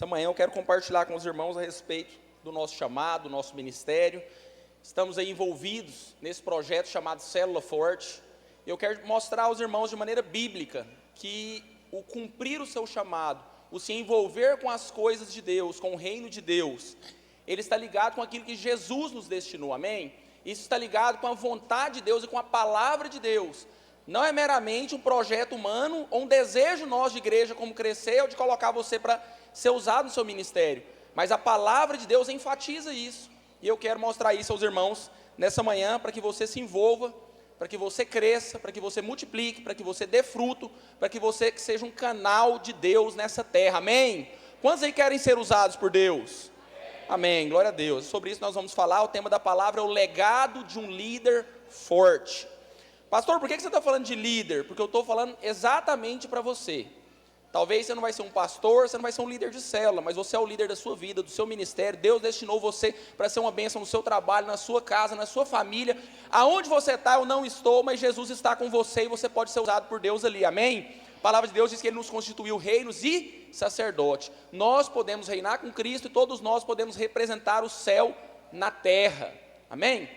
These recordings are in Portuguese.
Essa manhã eu quero compartilhar com os irmãos a respeito do nosso chamado, do nosso ministério. Estamos aí envolvidos nesse projeto chamado Célula Forte. Eu quero mostrar aos irmãos de maneira bíblica que o cumprir o seu chamado, o se envolver com as coisas de Deus, com o reino de Deus, ele está ligado com aquilo que Jesus nos destinou, amém? Isso está ligado com a vontade de Deus e com a palavra de Deus. Não é meramente um projeto humano ou um desejo nosso de igreja como crescer ou de colocar você para ser usado no seu ministério, mas a palavra de Deus enfatiza isso, e eu quero mostrar isso aos irmãos nessa manhã, para que você se envolva, para que você cresça, para que você multiplique, para que você dê fruto, para que você seja um canal de Deus nessa terra, amém? Quantos aí querem ser usados por Deus? Amém, glória a Deus. Sobre isso nós vamos falar. O tema da palavra é o legado de um líder forte. Pastor, por que você está falando de líder? Porque eu estou falando exatamente para você. Talvez você não vai ser um pastor, você não vai ser um líder de célula, mas você é o líder da sua vida, do seu ministério. Deus destinou você para ser uma bênção no seu trabalho, na sua casa, na sua família. Aonde você está, eu não estou, mas Jesus está com você e você pode ser usado por Deus ali, amém? A palavra de Deus diz que Ele nos constituiu reinos e sacerdote. Nós podemos reinar com Cristo e todos nós podemos representar o céu na terra, amém?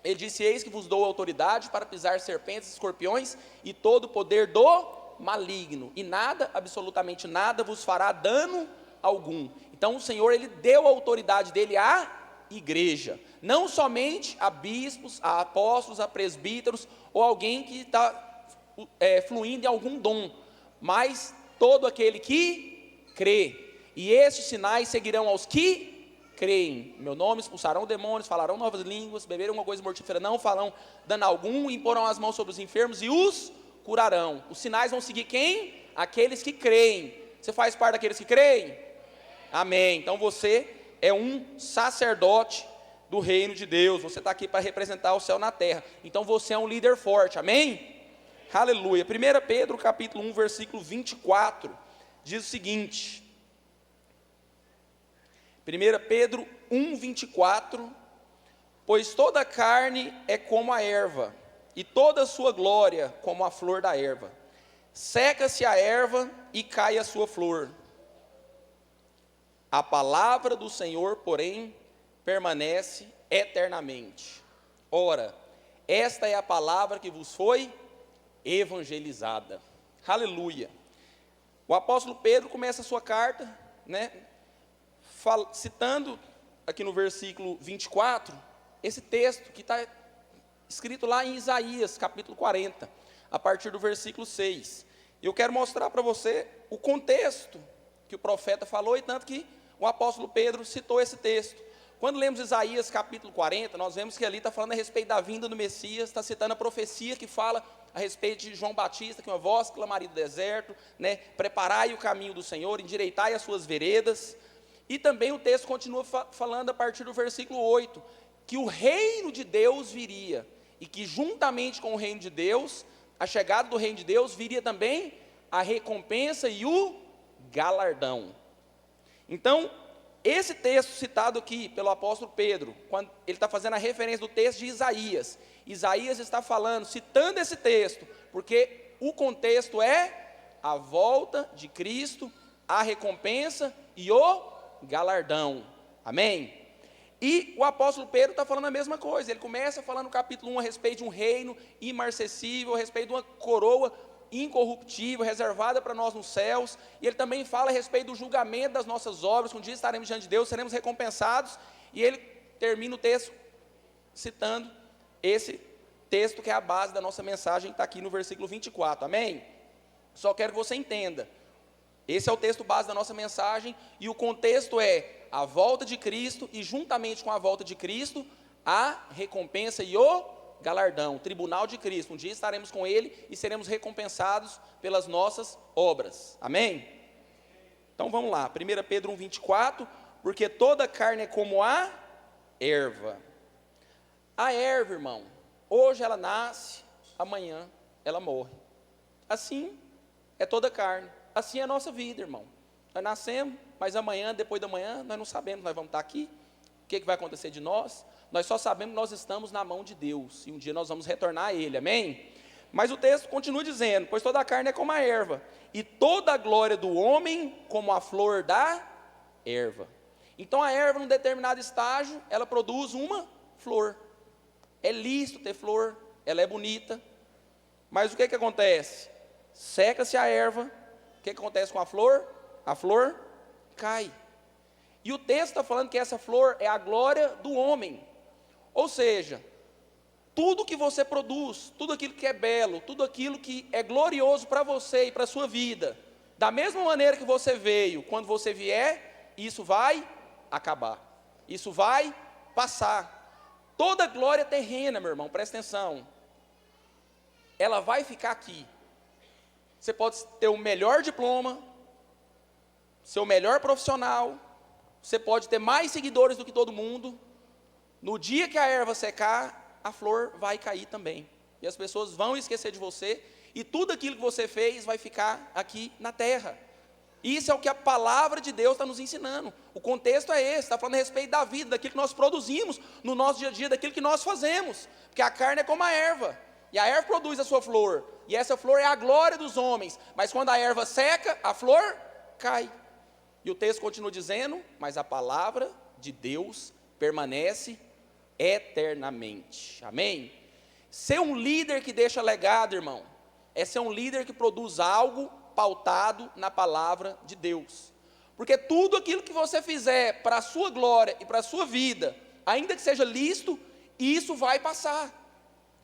Ele disse: eis que vos dou autoridade para pisar serpentes, escorpiões e todo o poder do maligno, e nada, absolutamente nada, vos fará dano algum. Então o Senhor, Ele deu a autoridade dEle à igreja, não somente a bispos, a apóstolos, a presbíteros, ou alguém que está fluindo em algum dom, mas todo aquele que crê, e estes sinais seguirão aos que creem. Em meu nome expulsarão demônios, falarão novas línguas, beberão uma coisa mortífera não farão dano algum, imporão as mãos sobre os enfermos e os curarão. Os sinais vão seguir quem? Aqueles que creem. Você faz parte daqueles que creem? Amém. Então você é um sacerdote do reino de Deus. Você está aqui para representar o céu na terra. Então você é um líder forte, amém? Aleluia. 1 Pedro capítulo 1, versículo 24, diz o seguinte. 1 Pedro 1, 24. Pois toda a carne é como a erva, e toda a sua glória como a flor da erva. Seca-se a erva e cai a sua flor. A palavra do Senhor, porém, permanece eternamente. Ora, esta é a palavra que vos foi evangelizada. Aleluia. O apóstolo Pedro começa a sua carta, citando aqui no versículo 24, esse texto que está escrito lá em Isaías, capítulo 40, a partir do versículo 6. Eu quero mostrar para você o contexto que o profeta falou, e tanto que o apóstolo Pedro citou esse texto. Quando lemos Isaías, capítulo 40, nós vemos que ali está falando a respeito da vinda do Messias, está citando a profecia que fala a respeito de João Batista, que uma voz clamaria do deserto, preparai o caminho do Senhor, endireitai as suas veredas. E também o texto continua falando a partir do versículo 8, que o reino de Deus viria, e que juntamente com o reino de Deus, a chegada do reino de Deus, viria também a recompensa e o galardão. Então, esse texto citado aqui pelo apóstolo Pedro, quando ele está fazendo a referência do texto de Isaías, Isaías está falando, citando esse texto, porque o contexto é a volta de Cristo, a recompensa e o galardão, amém? E o apóstolo Pedro está falando a mesma coisa. Ele começa falando no capítulo 1 a respeito de um reino imarcessível, a respeito de uma coroa incorruptível, reservada para nós nos céus, e ele também fala a respeito do julgamento das nossas obras, que um dia estaremos diante de Deus, seremos recompensados, e ele termina o texto citando esse texto que é a base da nossa mensagem, que está aqui no versículo 24, amém? Só quero que você entenda, esse é o texto base da nossa mensagem, e o contexto é a volta de Cristo, e juntamente com a volta de Cristo, a recompensa e o galardão, o tribunal de Cristo. Um dia estaremos com Ele e seremos recompensados pelas nossas obras, amém? Então vamos lá, 1 Pedro 1, 24, porque toda carne é como a erva. A erva, irmão, hoje ela nasce, amanhã ela morre. Assim é toda carne, assim é a nossa vida, irmão. Nós nascemos, mas amanhã, depois da manhã, nós não sabemos, nós vamos estar aqui, o que vai acontecer de nós. Nós só sabemos que nós estamos na mão de Deus, e um dia nós vamos retornar a Ele, amém? Mas o texto continua dizendo, pois toda a carne é como a erva, e toda a glória do homem como a flor da erva. Então a erva, num determinado estágio, ela produz uma flor. É lícito ter flor, ela é bonita. Mas o que acontece? Seca-se a erva, o que acontece com a flor? A flor cai. E o texto está falando que essa flor é a glória do homem. Ou seja, tudo que você produz, tudo aquilo que é belo, tudo aquilo que é glorioso para você e para a sua vida, da mesma maneira que você veio, quando você vier, isso vai acabar. Isso vai passar. Toda glória terrena, meu irmão, presta atenção, ela vai ficar aqui. Você pode ter o melhor diploma, ser o melhor profissional, você pode ter mais seguidores do que todo mundo. No dia que a erva secar, a flor vai cair também. E as pessoas vão esquecer de você, e tudo aquilo que você fez vai ficar aqui na terra. Isso é o que a palavra de Deus está nos ensinando. O contexto é esse, está falando a respeito da vida, daquilo que nós produzimos no nosso dia a dia, daquilo que nós fazemos. Porque a carne é como a erva, e a erva produz a sua flor, e essa flor é a glória dos homens. Mas quando a erva seca, a flor cai. E o texto continua dizendo, mas a palavra de Deus permanece eternamente. Amém? Ser um líder que deixa legado, irmão, é ser um líder que produz algo pautado na palavra de Deus. Porque tudo aquilo que você fizer para a sua glória e para a sua vida, ainda que seja lícito, isso vai passar.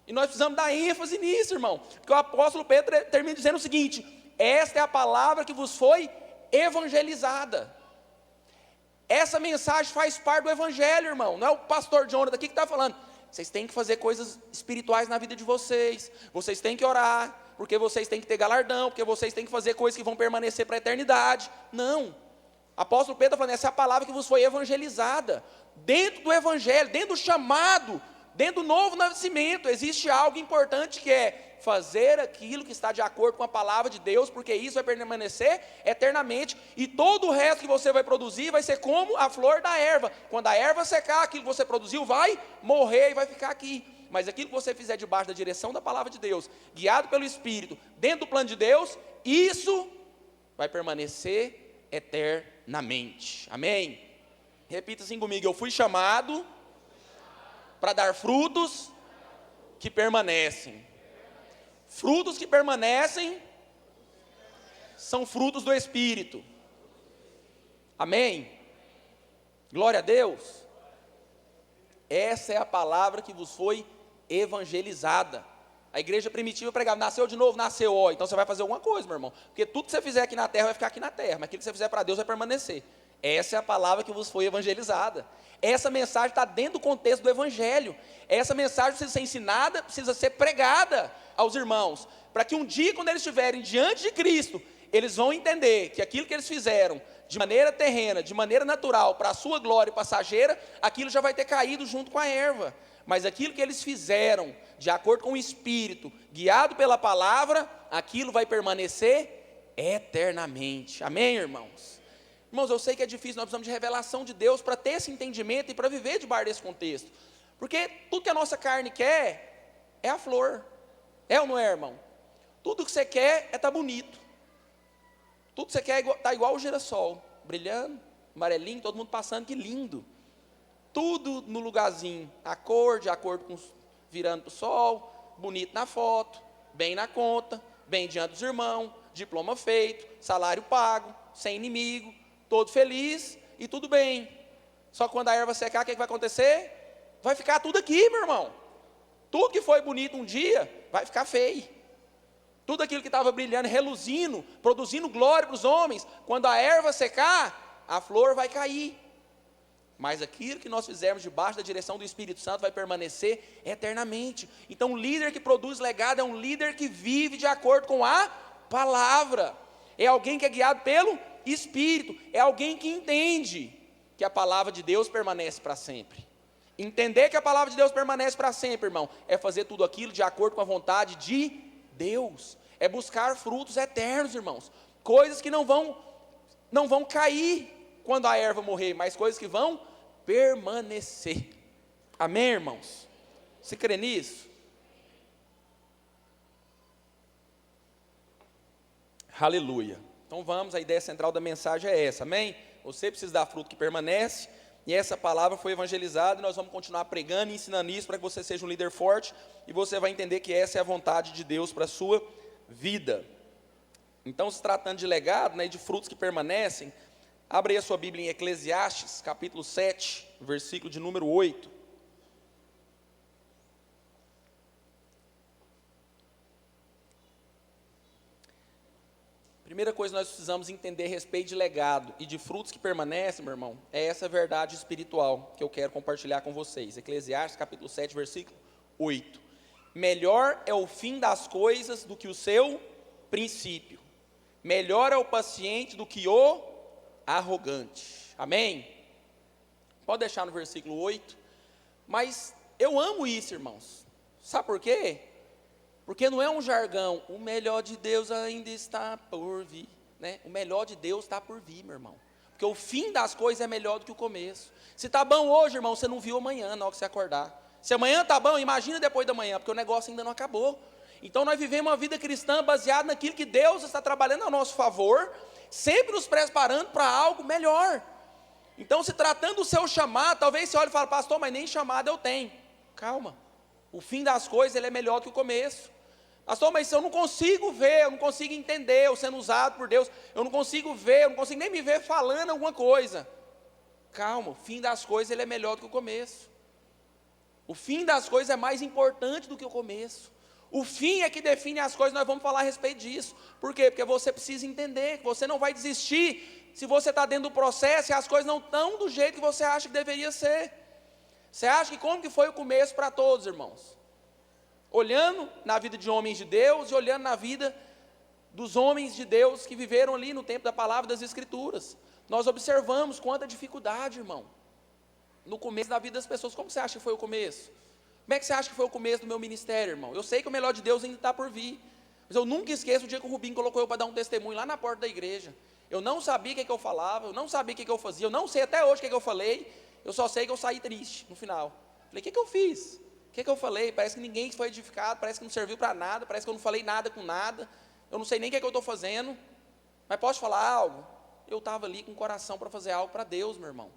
E nós precisamos dar ênfase nisso, irmão. Porque o apóstolo Pedro termina dizendo o seguinte: esta é a palavra que vos foi evangelizada. Essa mensagem faz parte do evangelho, irmão. Não é o pastor Jonathan aqui que está falando. Vocês têm que fazer coisas espirituais na vida de vocês. Vocês têm que orar, porque vocês têm que ter galardão, porque vocês têm que fazer coisas que vão permanecer para a eternidade. Não. O apóstolo Pedro está falando, essa é a palavra que vos foi evangelizada. Dentro do evangelho, dentro do chamado, dentro do novo nascimento, existe algo importante que é fazer aquilo que está de acordo com a palavra de Deus, porque isso vai permanecer eternamente, e todo o resto que você vai produzir vai ser como a flor da erva. Quando a erva secar, aquilo que você produziu vai morrer e vai ficar aqui. Mas aquilo que você fizer debaixo da direção da palavra de Deus, guiado pelo Espírito, dentro do plano de Deus, isso vai permanecer eternamente. Amém? Repita assim comigo: eu fui chamado para dar frutos que permanecem. Frutos que permanecem são frutos do Espírito. Amém? Glória a Deus. Essa é a palavra que vos foi evangelizada. A igreja primitiva pregava, nasceu de novo, nasceu, ó. Então você vai fazer alguma coisa, meu irmão. Porque tudo que você fizer aqui na terra vai ficar aqui na terra, mas aquilo que você fizer para Deus vai permanecer. Essa é a palavra que vos foi evangelizada. Essa mensagem está dentro do contexto do evangelho. Essa mensagem precisa ser ensinada, precisa ser pregada aos irmãos, para que um dia, quando eles estiverem diante de Cristo, eles vão entender que aquilo que eles fizeram de maneira terrena, de maneira natural, para a sua glória passageira, aquilo já vai ter caído junto com a erva. Mas aquilo que eles fizeram, de acordo com o Espírito, guiado pela palavra, aquilo vai permanecer eternamente. Amém, irmãos? Irmãos, eu sei que é difícil, nós precisamos de revelação de Deus para ter esse entendimento e para viver debaixo desse contexto. Porque tudo que a nossa carne quer é a flor. É ou não é, irmão? Tudo que você quer é estar bonito. Tudo que você quer é estar igual o girassol, brilhando, amarelinho, todo mundo passando, que lindo. Tudo no lugarzinho, a cor, de acordo com virando para o sol, bonito na foto, bem na conta, bem diante dos irmãos, diploma feito, salário pago, sem inimigo, todo feliz e tudo bem. Só que quando a erva secar, o que vai acontecer? Vai ficar tudo aqui, meu irmão. Tudo que foi bonito um dia, vai ficar feio. Tudo aquilo que estava brilhando, reluzindo, produzindo glória para os homens, quando a erva secar, a flor vai cair. Mas aquilo que nós fizermos debaixo da direção do Espírito Santo vai permanecer eternamente. Então, um líder que produz legado é um líder que vive de acordo com a palavra. É alguém que é guiado pelo Espírito. É alguém que entende que a palavra de Deus permanece para sempre. Entender que a palavra de Deus permanece para sempre, irmão, é fazer tudo aquilo de acordo com a vontade de Deus. É buscar frutos eternos, irmãos. Coisas que não vão cair quando a erva morrer, mas coisas que vão permanecer. Amém, irmãos? Você crê nisso? Aleluia. Então vamos, a ideia central da mensagem é essa, amém? Você precisa dar fruto que permanece, e essa palavra foi evangelizada, e nós vamos continuar pregando e ensinando isso para que você seja um líder forte, e você vai entender que essa é a vontade de Deus para a sua vida. Então, se tratando de legado, né, de frutos que permanecem, abre aí a sua Bíblia em Eclesiastes, capítulo 7, versículo de número 8. Primeira coisa que nós precisamos entender a respeito de legado e de frutos que permanecem, meu irmão, é essa verdade espiritual que eu quero compartilhar com vocês. Eclesiastes, capítulo 7, versículo 8. Melhor é o fim das coisas do que o seu princípio. Melhor é o paciente do que o arrogante. Amém? Pode deixar no versículo 8. Mas eu amo isso, irmãos. Sabe por quê? Porque não é um jargão, o melhor de Deus ainda está por vir, né? O melhor de Deus está por vir, meu irmão. Porque o fim das coisas é melhor do que o começo. Se está bom hoje, irmão, você não viu amanhã, na hora que você acordar. Se amanhã está bom, imagina depois da manhã, porque o negócio ainda não acabou. Então nós vivemos uma vida cristã baseada naquilo que Deus está trabalhando a nosso favor, sempre nos preparando para algo melhor. Então, se tratando do seu chamado, talvez você olhe e fale, pastor, mas nem chamado eu tenho. Calma. O fim das coisas ele é melhor que o começo. Pastor, mas eu não consigo ver, eu não consigo entender, eu sendo usado por Deus, eu não consigo ver, eu não consigo nem me ver falando alguma coisa. Calma, o fim das coisas ele é melhor do que o começo. O fim das coisas é mais importante do que o começo. O fim é que define as coisas, nós vamos falar a respeito disso. Por quê? Porque você precisa entender que você não vai desistir se você está dentro do processo e as coisas não estão do jeito que você acha que deveria ser. Você acha que como que foi o começo para todos, irmãos? Olhando na vida de homens de Deus e olhando na vida dos homens de Deus que viveram ali no tempo da palavra das Escrituras. Nós observamos quanta dificuldade, irmão, no começo da vida das pessoas. Como você acha que foi o começo? Como é que você acha que foi o começo do meu ministério, irmão? Eu sei que o melhor de Deus ainda está por vir, mas eu nunca esqueço o dia que o Rubinho colocou eu para dar um testemunho lá na porta da igreja. Eu não sabia o que eu falava, eu não sabia o que eu fazia, eu não sei até hoje o que eu falei, eu só sei que eu saí triste no final. Falei, o que eu fiz? O que eu falei? Parece que ninguém foi edificado, parece que não serviu para nada, parece que eu não falei nada com nada, eu não sei nem o que eu estou fazendo, mas posso falar algo? Eu estava ali com o coração para fazer algo para Deus, meu irmão.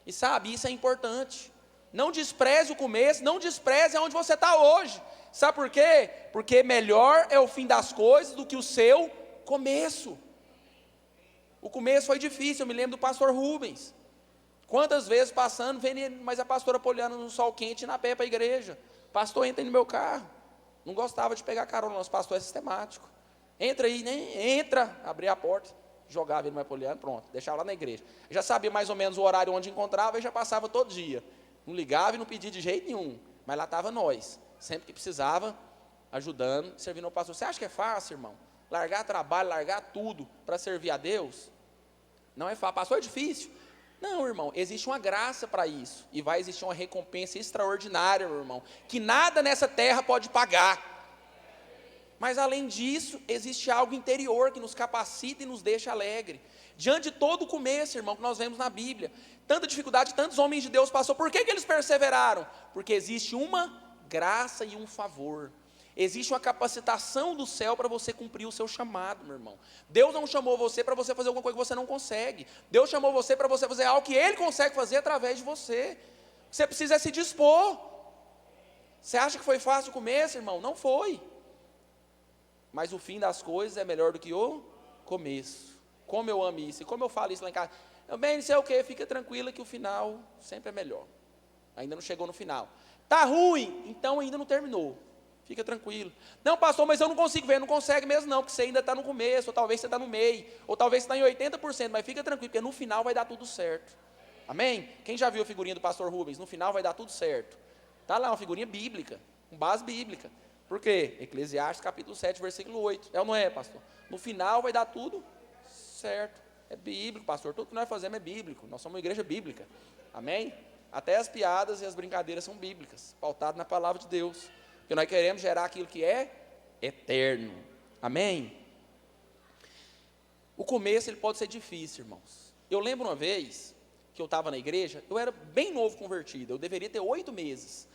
E sabe, isso é importante. Não despreze o começo, não despreze aonde você está hoje. Sabe por quê? Porque melhor é o fim das coisas do que o seu começo. O começo foi difícil, eu me lembro do pastor Rubens. Quantas vezes passando, vendo, mas a pastora polhando no sol quente na pé para a igreja. Pastor, entra aí no meu carro. Não gostava de pegar carona, nosso pastor é sistemático. Entra aí, né? Entra, abria a porta, jogava ele mais polhando, pronto, deixava lá na igreja. Eu já sabia mais ou menos o horário onde encontrava e já passava todo dia. Não ligava e não pedia de jeito nenhum, mas lá estava nós, sempre que precisava, ajudando, servindo ao pastor. Você acha que é fácil, irmão? Largar trabalho, largar tudo para servir a Deus? Não é fácil. Pastor, é difícil? Não, irmão, existe uma graça para isso, e vai existir uma recompensa extraordinária, meu irmão, que nada nessa terra pode pagar. Mas além disso, existe algo interior que nos capacita e nos deixa alegre. Diante de todo o começo, irmão, que nós vemos na Bíblia, tanta dificuldade, tantos homens de Deus passou. Por que eles perseveraram? Porque existe uma graça e um favor. Existe uma capacitação do céu para você cumprir o seu chamado, meu irmão. Deus não chamou você para você fazer alguma coisa que você não consegue. Deus chamou você para você fazer algo que Ele consegue fazer através de você. Você precisa se dispor. Você acha que foi fácil o começo, irmão? Não foi. Mas o fim das coisas é melhor do que o começo. Como eu amo isso, e como eu falo isso lá em casa. Eu bem, não sei o que, fica tranquila que o final sempre é melhor. Ainda não chegou no final. Está ruim, então ainda não terminou. Fica tranquilo. Não, pastor, mas eu não consigo ver. Não consegue mesmo não, porque você ainda está no começo, ou talvez você está no meio, ou talvez você está em 80%, mas fica tranquilo, porque no final vai dar tudo certo. Amém? Quem já viu a figurinha do pastor Rubens? No final vai dar tudo certo. Está lá, uma figurinha bíblica, com base bíblica. Por quê? Eclesiastes capítulo 7, versículo 8. É ou não é, pastor? No final vai dar tudo certo. É bíblico, pastor. Tudo que nós fazemos é bíblico. Nós somos uma igreja bíblica. Amém? Até as piadas e as brincadeiras são bíblicas, pautadas na palavra de Deus. Porque nós queremos gerar aquilo que é eterno. Amém? O começo ele pode ser difícil, irmãos. Eu lembro uma vez que eu estava na igreja, eu era bem novo convertido, eu deveria ter 8 meses.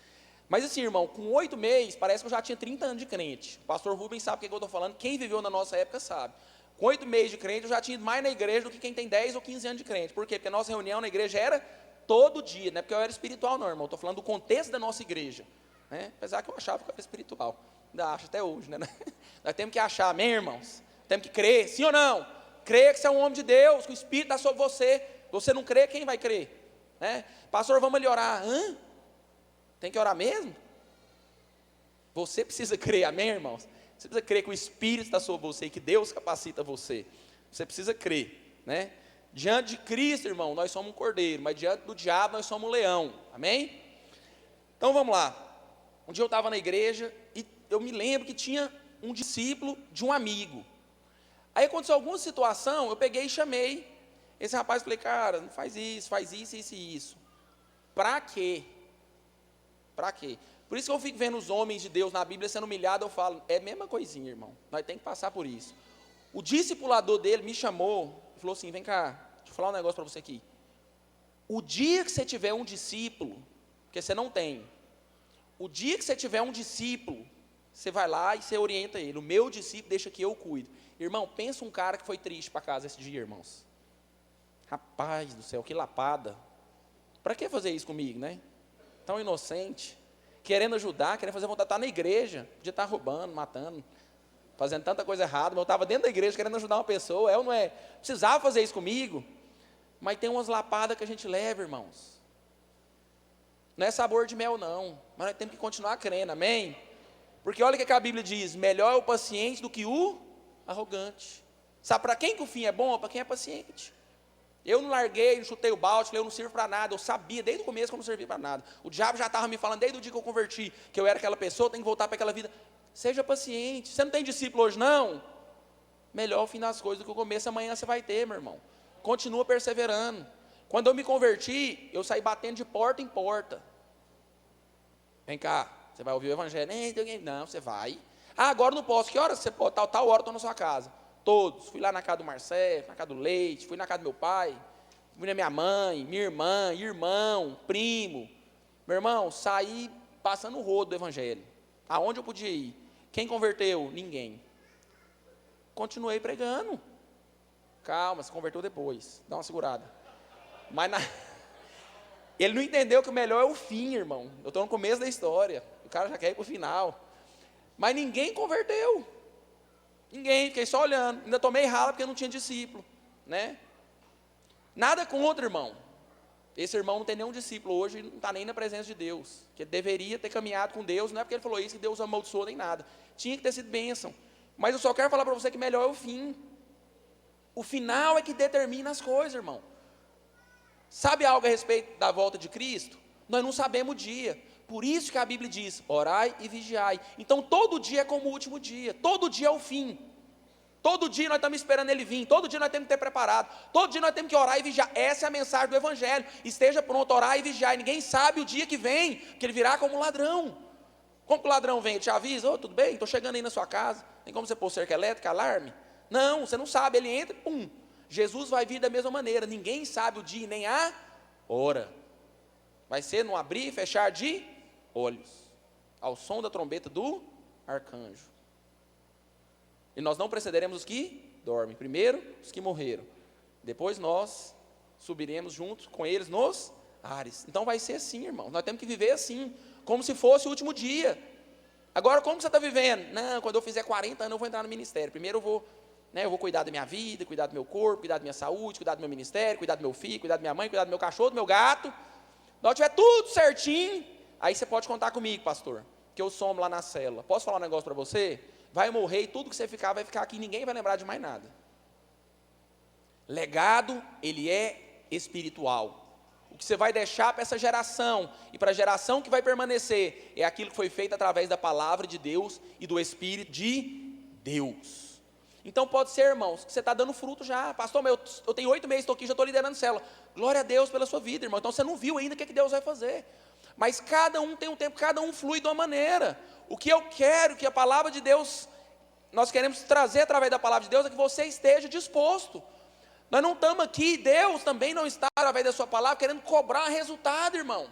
Mas assim, irmão, com 8 meses, parece que eu já tinha 30 anos de crente. O pastor Rubens sabe o que eu estou falando, quem viveu na nossa época sabe. Com 8 meses de crente, eu já tinha ido mais na igreja do que quem tem 10 ou 15 anos de crente. Por quê? Porque a nossa reunião na igreja era todo dia, não é porque eu era espiritual não, irmão. Estou falando do contexto da nossa igreja, né? Apesar que eu achava que eu era espiritual. Ainda acho até hoje, né? Nós temos que achar, amém, irmãos? Temos que crer, sim ou não? Crer que você é um homem de Deus, que o Espírito está sobre você. Você não crê, quem vai crer? Né? Pastor, vamos ali orar. Hã? Tem que orar mesmo? Você precisa crer, amém, irmãos? Você precisa crer que o Espírito está sobre você e que Deus capacita você. Você precisa crer, né? Diante de Cristo, irmão, nós somos um cordeiro, mas diante do diabo nós somos um leão, amém? Então vamos lá. Um dia eu estava na igreja e eu me lembro que tinha um discípulo de um amigo. Aí aconteceu alguma situação, eu peguei e chamei esse rapaz, falei, cara, não faz isso, isso e isso. Para quê? Para quê? Por isso que eu fico vendo os homens de Deus na Bíblia sendo humilhados, eu falo, é a mesma coisinha, irmão, nós temos que passar por isso. O discipulador dele me chamou e falou assim, vem cá, deixa eu falar um negócio para você aqui. O dia que você tiver um discípulo, porque você não tem, o dia que você tiver um discípulo, você vai lá e você orienta ele, o meu discípulo deixa que eu cuido. Irmão, pensa um cara que foi triste para casa esse dia, irmãos. Rapaz do céu, que lapada. Para que fazer isso comigo, né? Tão inocente, querendo ajudar, querendo fazer vontade, estar na igreja, podia estar roubando, matando, fazendo tanta coisa errada, mas eu estava dentro da igreja querendo ajudar uma pessoa, ou não é? Precisava fazer isso comigo, mas tem umas lapadas que a gente leva, irmãos. Não é sabor de mel não, mas nós temos que continuar crendo, amém? Porque olha o que a Bíblia diz, melhor é o paciente do que o arrogante. Sabe para quem que o fim é bom? Para quem é paciente. Eu não larguei, não chutei o balde, eu não sirvo para nada, eu sabia desde o começo que eu não servia para nada. O diabo já estava me falando desde o dia que eu converti, que eu era aquela pessoa, eu tenho que voltar para aquela vida. Seja paciente, você não tem discípulo hoje não? Melhor o fim das coisas do que o começo, amanhã você vai ter, meu irmão. Continua perseverando. Quando eu me converti, eu saí batendo de porta em porta. Vem cá, você vai ouvir o evangelho? Não, você vai. Ah, agora não posso, que hora você pode? Tal hora eu estou na sua casa. Todos, fui lá na casa do Marcelo, na casa do Leite, fui na casa do meu pai, fui na minha mãe, minha irmã, irmão, primo. Meu irmão, saí passando o rodo do evangelho. Aonde eu podia ir? Quem converteu? Ninguém. Continuei pregando. Calma, se converteu depois, dá uma segurada. Mas ele não entendeu que o melhor é o fim, irmão. Eu estou no começo da história, o cara já quer ir para o final. Mas ninguém converteu. Ninguém, fiquei só olhando, ainda tomei rala porque eu não tinha discípulo, né? Nada contra, irmão. Esse irmão não tem nenhum discípulo hoje, não está nem na presença de Deus, que ele deveria ter caminhado com Deus, não é porque ele falou isso que Deus amaldiçoou nem nada, tinha que ter sido bênção, mas eu só quero falar para você que melhor é o fim, o final é que determina as coisas, irmão. Sabe algo a respeito da volta de Cristo? Nós não sabemos o dia. Por isso que a Bíblia diz, orai e vigiai. Então todo dia é como o último dia, todo dia é o fim. Todo dia nós estamos esperando ele vir, todo dia nós temos que ter preparado, todo dia nós temos que orar e vigiar. Essa é a mensagem do Evangelho. Esteja pronto, orar e vigiar. E ninguém sabe o dia que vem, que ele virá como um ladrão. Como que o ladrão vem? Ele te avisa, tudo bem, estou chegando aí na sua casa. Tem como você pôr cerca elétrica, alarme? Não, você não sabe, ele entra, pum. Jesus vai vir da mesma maneira, ninguém sabe o dia nem a hora. Vai ser no abrir e fechar de olhos, ao som da trombeta do arcanjo. E nós não precederemos os que dormem. Primeiro, os que morreram. Depois nós subiremos juntos com eles nos ares. Então vai ser assim, irmão. Nós temos que viver assim, como se fosse o último dia. Agora, como você está vivendo? Não, quando eu fizer 40 anos eu vou entrar no ministério. Primeiro eu vou cuidar da minha vida, cuidar do meu corpo, cuidar da minha saúde, cuidar do meu ministério, cuidar do meu filho, cuidar da minha mãe, cuidar do meu cachorro, do meu gato. Quando tiver tudo certinho, aí você pode contar comigo, pastor, que eu somo lá na célula. Posso falar um negócio para você? Vai morrer e tudo que você ficar vai ficar aqui, ninguém vai lembrar de mais nada. Legado, ele é espiritual. O que você vai deixar para essa geração e para a geração que vai permanecer é aquilo que foi feito através da palavra de Deus e do Espírito de Deus. Então pode ser, irmãos, que você está dando fruto já. Pastor, mas eu tenho 8 meses, estou aqui, já estou liderando célula. Glória a Deus pela sua vida, irmão. Então você não viu ainda o que Deus vai fazer. Mas cada um tem um tempo, cada um flui de uma maneira. O que eu quero, que a palavra de Deus, nós queremos trazer através da palavra de Deus, é que você esteja disposto. Nós não estamos aqui, Deus também não está, através da sua palavra, querendo cobrar resultado, irmão.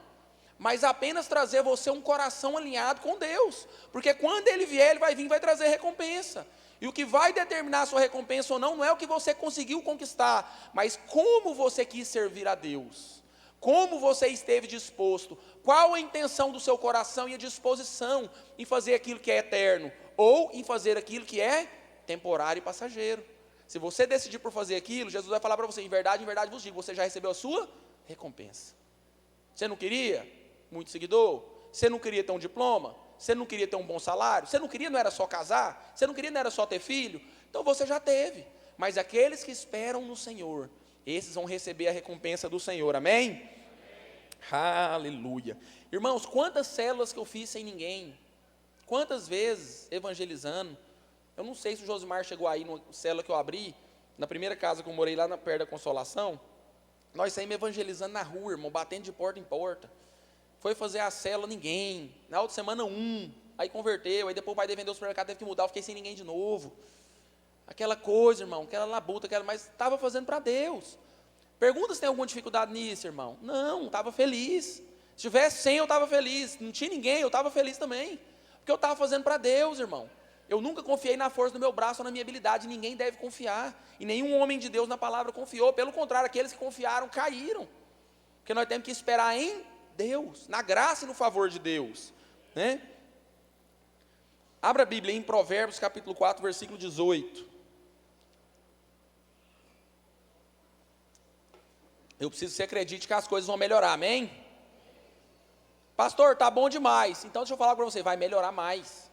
Mas apenas trazer você um coração alinhado com Deus. Porque quando Ele vier, Ele vai vir e vai trazer recompensa. E o que vai determinar a sua recompensa ou não é o que você conseguiu conquistar, mas como você quis servir a Deus. Como você esteve disposto, qual a intenção do seu coração e a disposição em fazer aquilo que é eterno, ou em fazer aquilo que é temporário e passageiro. Se você decidir por fazer aquilo, Jesus vai falar para você, em verdade vos digo, você já recebeu a sua recompensa. Você não queria muito seguidor? Você não queria ter um diploma? Você não queria ter um bom salário? Você não queria, não era só casar? Você não queria, não era só ter filho? Então você já teve. Mas aqueles que esperam no Senhor, esses vão receber a recompensa do Senhor, amém? Amém. Aleluia. Irmãos, quantas células que eu fiz sem ninguém? Quantas vezes evangelizando? Eu não sei se o Josimar chegou aí na célula que eu abri, na primeira casa que eu morei lá na perto da Consolação. Nós saímos evangelizando na rua, irmão, batendo de porta em porta. Foi fazer a célula, ninguém. Na outra semana, aí converteu, aí depois o pai dele vendeu o supermercado, teve que mudar, eu fiquei sem ninguém de novo. Aquela coisa, irmão, aquela labuta, mas estava fazendo para Deus. Pergunta se tem alguma dificuldade nisso, irmão. Não, estava feliz. Se tivesse 100, eu estava feliz. Não tinha ninguém, eu estava feliz também. Porque eu estava fazendo para Deus, irmão. Eu nunca confiei na força do meu braço ou na minha habilidade, ninguém deve confiar. E nenhum homem de Deus na palavra confiou. Pelo contrário, aqueles que confiaram caíram. Porque nós temos que esperar em Deus, na graça e no favor de Deus, né? Abra a Bíblia em Provérbios capítulo 4, versículo 18. Eu preciso que você acredite que as coisas vão melhorar, amém? Pastor, tá bom demais. Então deixa eu falar para você, vai melhorar mais.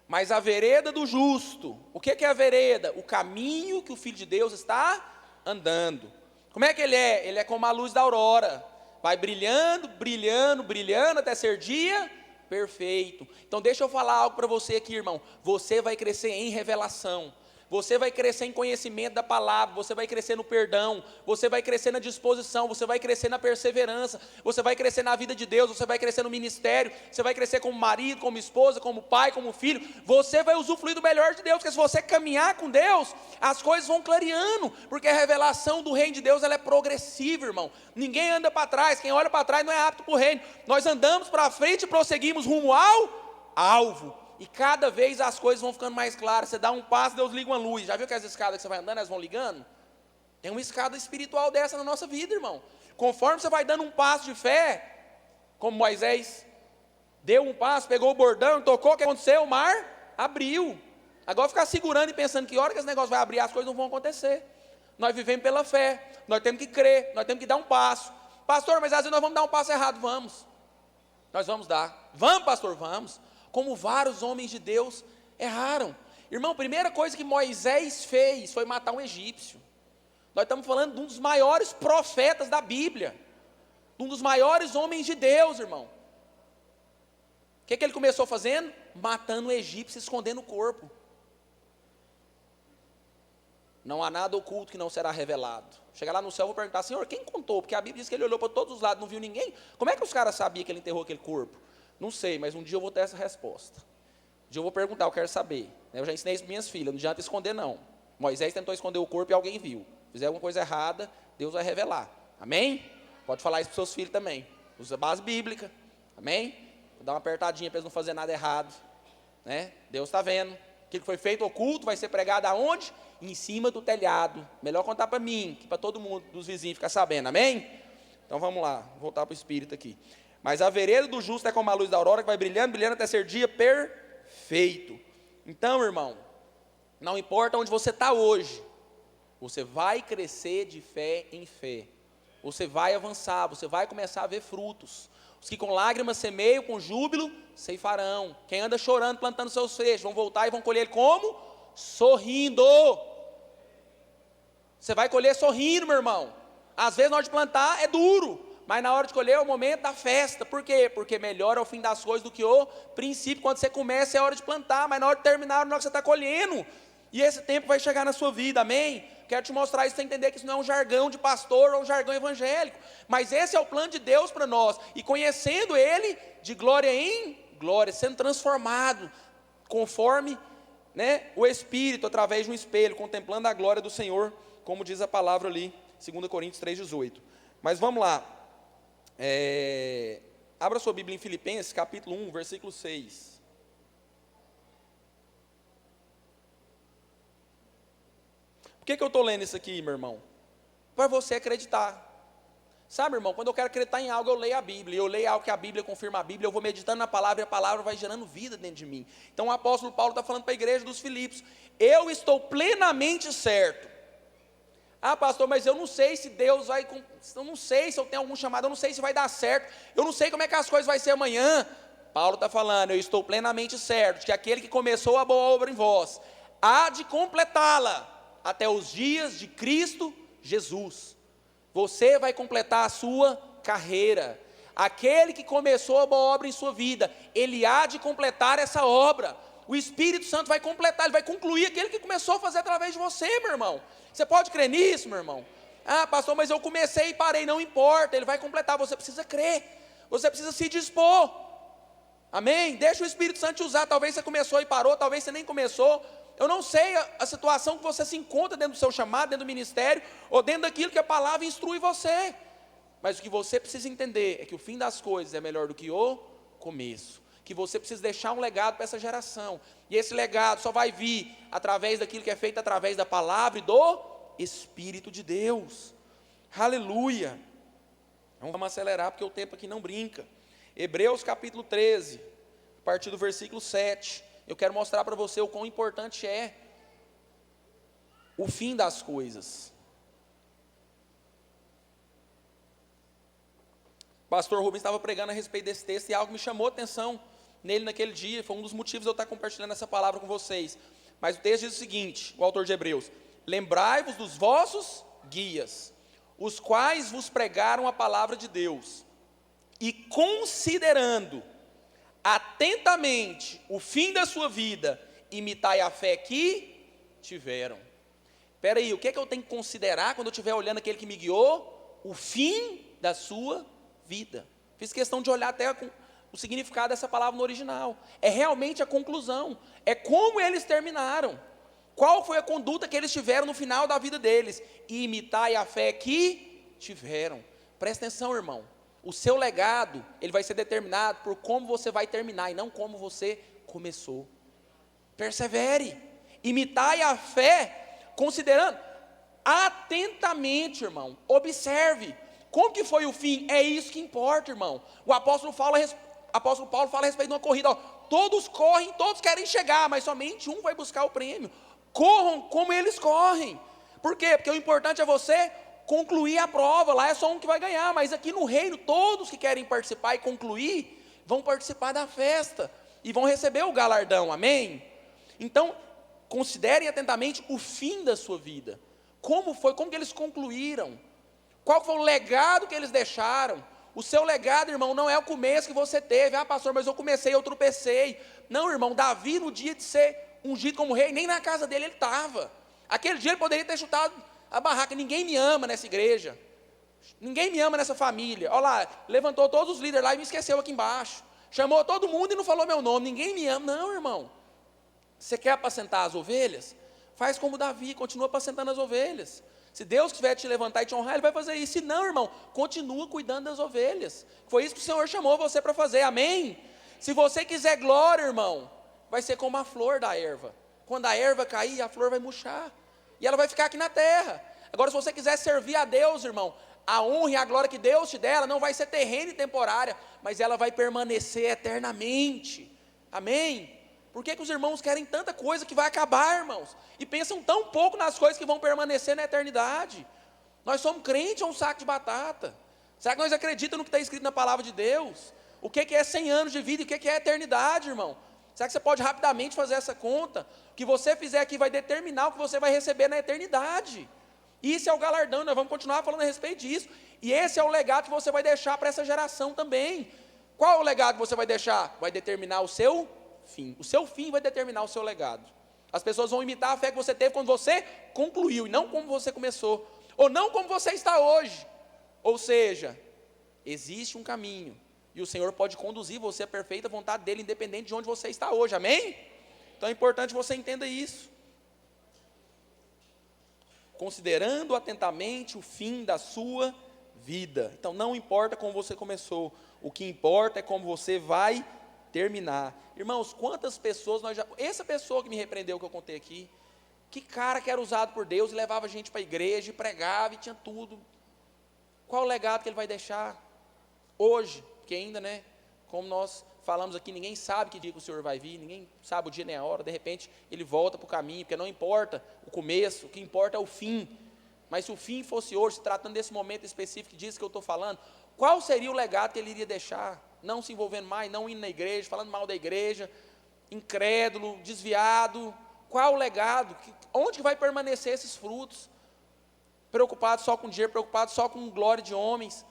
Mas a vereda do justo, o que é a vereda? O caminho que o Filho de Deus está andando. Como é que ele é? Ele é como a luz da aurora. Vai brilhando, brilhando, brilhando até ser dia perfeito. Então deixa eu falar algo para você aqui, irmão. Você vai crescer em revelação. Você vai crescer em conhecimento da palavra, você vai crescer no perdão, você vai crescer na disposição, você vai crescer na perseverança, você vai crescer na vida de Deus, você vai crescer no ministério, você vai crescer como marido, como esposa, como pai, como filho, você vai usufruir do melhor de Deus, porque se você caminhar com Deus, as coisas vão clareando, porque a revelação do reino de Deus, ela é progressiva, irmão. Ninguém anda para trás, quem olha para trás não é apto para o reino, nós andamos para frente e prosseguimos rumo ao alvo. E cada vez as coisas vão ficando mais claras. Você dá um passo, Deus liga uma luz. Já viu que as escadas que você vai andando, elas vão ligando? Tem uma escada espiritual dessa na nossa vida, irmão. Conforme você vai dando um passo de fé, como Moisés deu um passo, pegou o bordão, tocou, o que aconteceu? O mar abriu. Agora ficar segurando e pensando que hora que esse negócio vai abrir, as coisas não vão acontecer. Nós vivemos pela fé, nós temos que crer, nós temos que dar um passo. Pastor, mas às vezes nós vamos dar um passo errado. Vamos. Nós vamos dar. Vamos, pastor, vamos. Como vários homens de Deus erraram. Irmão, a primeira coisa que Moisés fez foi matar um egípcio. Nós estamos falando de um dos maiores profetas da Bíblia, de um dos maiores homens de Deus, irmão. O que ele começou fazendo? Matando o egípcio, escondendo o corpo. Não há nada oculto que não será revelado. Chegar lá no céu, eu vou perguntar, Senhor, quem contou? Porque a Bíblia diz que ele olhou para todos os lados, não viu ninguém. Como é que os caras sabiam que ele enterrou aquele corpo? Não sei, mas um dia eu vou ter essa resposta. Um dia eu vou perguntar, eu quero saber. Eu já ensinei isso para minhas filhas, não adianta esconder não. Moisés tentou esconder o corpo e alguém viu. Fizer alguma coisa errada, Deus vai revelar. Amém? Pode falar isso para os seus filhos também. Usa base bíblica. Amém? Vou dar uma apertadinha para eles não fazerem nada errado. Né? Deus está vendo. Aquilo que foi feito oculto vai ser pregado aonde? Em cima do telhado. Melhor contar para mim, que para todo mundo, dos vizinhos, ficar sabendo. Amém? Então vamos lá, vou voltar para o Espírito aqui. Mas a vereda do justo é como a luz da aurora, que vai brilhando, brilhando até ser dia perfeito. Então, irmão, não importa onde você está hoje, você vai crescer de fé em fé. Você vai avançar, você vai começar a ver frutos. Os que com lágrimas semeiam, com júbilo ceifarão. Quem anda chorando, plantando seus feixes, vão voltar e vão colher como? Sorrindo. Você vai colher sorrindo, meu irmão. Às vezes na hora de plantar é duro, mas na hora de colher é o momento da festa. Por quê? Porque melhor é o fim das coisas do que o princípio. Quando você começa é hora de plantar, mas na hora de terminar, na hora que você está colhendo. E esse tempo vai chegar na sua vida, amém? Quero te mostrar isso para você entender que isso não é um jargão de pastor ou um jargão evangélico. Mas esse é o plano de Deus para nós. E conhecendo Ele, de glória em glória, sendo transformado, conforme, né, o Espírito, através de um espelho, contemplando a glória do Senhor, como diz a palavra ali, 2 Coríntios 3,18. Mas vamos lá. Abra sua Bíblia em Filipenses, capítulo 1, versículo 6. Por que eu estou lendo isso aqui, meu irmão? Para você acreditar. Sabe, irmão, quando eu quero acreditar em algo, eu leio a Bíblia. Eu leio algo que a Bíblia confirma a Bíblia, eu vou meditando na palavra e a palavra vai gerando vida dentro de mim. Então o apóstolo Paulo está falando para a igreja dos Filipos: eu estou plenamente certo. Ah, pastor, mas eu não sei se Deus vai, eu não sei se eu tenho algum chamado, eu não sei se vai dar certo, eu não sei como é que as coisas vão ser amanhã. Paulo está falando: eu estou plenamente certo de que aquele que começou a boa obra em vós, há de completá-la até os dias de Cristo Jesus. Você vai completar a sua carreira. Aquele que começou a boa obra em sua vida, ele há de completar essa obra. O Espírito Santo vai completar, ele vai concluir aquele que começou a fazer através de você, meu irmão. Você pode crer nisso, meu irmão? Ah, pastor, mas eu comecei e parei. Não importa, ele vai completar. Você precisa crer, você precisa se dispor. Amém? Deixa o Espírito Santo te usar. Talvez você começou e parou, talvez você nem começou. Eu não sei a situação que você se encontra dentro do seu chamado, dentro do ministério, ou dentro daquilo que a palavra instrui você. Mas o que você precisa entender é que o fim das coisas é melhor do que o começo. Que você precisa deixar um legado para essa geração. E esse legado só vai vir através daquilo que é feito através da palavra e do Espírito de Deus. Aleluia. Vamos acelerar porque o tempo aqui não brinca. Hebreus capítulo 13, a partir do versículo 7. Eu quero mostrar para você o quão importante é o fim das coisas. O pastor Rubens estava pregando a respeito desse texto e algo me chamou a atenção nele naquele dia. Foi um dos motivos de eu estar compartilhando essa palavra com vocês. Mas o texto diz o seguinte, o autor de Hebreus: lembrai-vos dos vossos guias, os quais vos pregaram a palavra de Deus, e considerando atentamente o fim da sua vida, imitai a fé que tiveram. Espera aí, o que é que eu tenho que considerar quando eu estiver olhando aquele que me guiou? O fim da sua vida. Fiz questão de olhar até o significado dessa palavra no original. É realmente a conclusão, é como eles terminaram, qual foi a conduta que eles tiveram no final da vida deles, e imitai a fé que tiveram. Presta atenção, irmão. O seu legado, ele vai ser determinado por como você vai terminar e não como você começou. Persevere, imitai a fé, considerando atentamente, irmão. Observe, como que foi o fim? É isso que importa, irmão. O apóstolo Paulo fala a respeito de uma corrida, ó. Todos correm, todos querem chegar, mas somente um vai buscar o prêmio. Corram como eles correm. Por quê? Porque o importante é você concluir a prova. Lá é só um que vai ganhar, mas aqui no reino, todos que querem participar e concluir, vão participar da festa, e vão receber o galardão, amém? Então, considerem atentamente o fim da sua vida, como foi, como que eles concluíram, qual foi o legado que eles deixaram. O seu legado, irmão, não é o começo que você teve. Ah, pastor, mas eu comecei, eu tropecei. Não, irmão, Davi no dia de ser ungido como rei, nem na casa dele ele estava. Aquele dia ele poderia ter chutado a barraca: ninguém me ama nessa igreja, ninguém me ama nessa família. Olha lá, levantou todos os líderes lá e me esqueceu aqui embaixo, chamou todo mundo e não falou meu nome, ninguém me ama. Não, irmão, você quer apacentar as ovelhas? Faz como Davi, continua apacentando as ovelhas. Se Deus quiser te levantar e te honrar, Ele vai fazer isso. Se não, irmão, continua cuidando das ovelhas. Foi isso que o Senhor chamou você para fazer, amém? Se você quiser glória, irmão, vai ser como a flor da erva. Quando a erva cair, a flor vai murchar, e ela vai ficar aqui na terra. Agora, se você quiser servir a Deus, irmão, a honra e a glória que Deus te der, ela não vai ser terrena e temporária, mas ela vai permanecer eternamente, amém? Por que os irmãos querem tanta coisa que vai acabar, irmãos? E pensam tão pouco nas coisas que vão permanecer na eternidade? Nós somos crentes ou um saco de batata? Será que nós acreditamos no que está escrito na palavra de Deus? O que é 100 anos de vida e o que é eternidade, irmão? Será que você pode rapidamente fazer essa conta? O que você fizer aqui vai determinar o que você vai receber na eternidade. Isso é o galardão, nós vamos continuar falando a respeito disso. E esse é o legado que você vai deixar para essa geração também. Qual é o legado que você vai deixar? Vai determinar o seu fim. O seu fim vai determinar o seu legado. As pessoas vão imitar a fé que você teve quando você concluiu, e não como você começou, ou não como você está hoje. Ou seja, existe um caminho, e o Senhor pode conduzir você à perfeita vontade dEle, independente de onde você está hoje, amém? Então é importante que você entenda isso. Considerando atentamente o fim da sua vida. Então não importa como você começou, o que importa é como você vai terminar. Irmãos, quantas pessoas essa pessoa que me repreendeu, que eu contei aqui, Que cara que era usado por Deus e levava a gente para a igreja e pregava e tinha tudo. Qual o legado que ele vai deixar hoje? Porque ainda, né, como nós falamos aqui, ninguém sabe que dia que o Senhor vai vir, ninguém sabe o dia nem a hora, de repente ele volta para o caminho, porque não importa o começo, o que importa é o fim. Mas se o fim fosse hoje, se tratando desse momento específico disso que eu estou falando, qual seria o legado que ele iria deixar? Não se envolvendo mais, não indo na igreja, falando mal da igreja, incrédulo, desviado. Qual o legado? Onde que vai permanecer esses frutos? Preocupado só com dinheiro, preocupado só com glória de homens.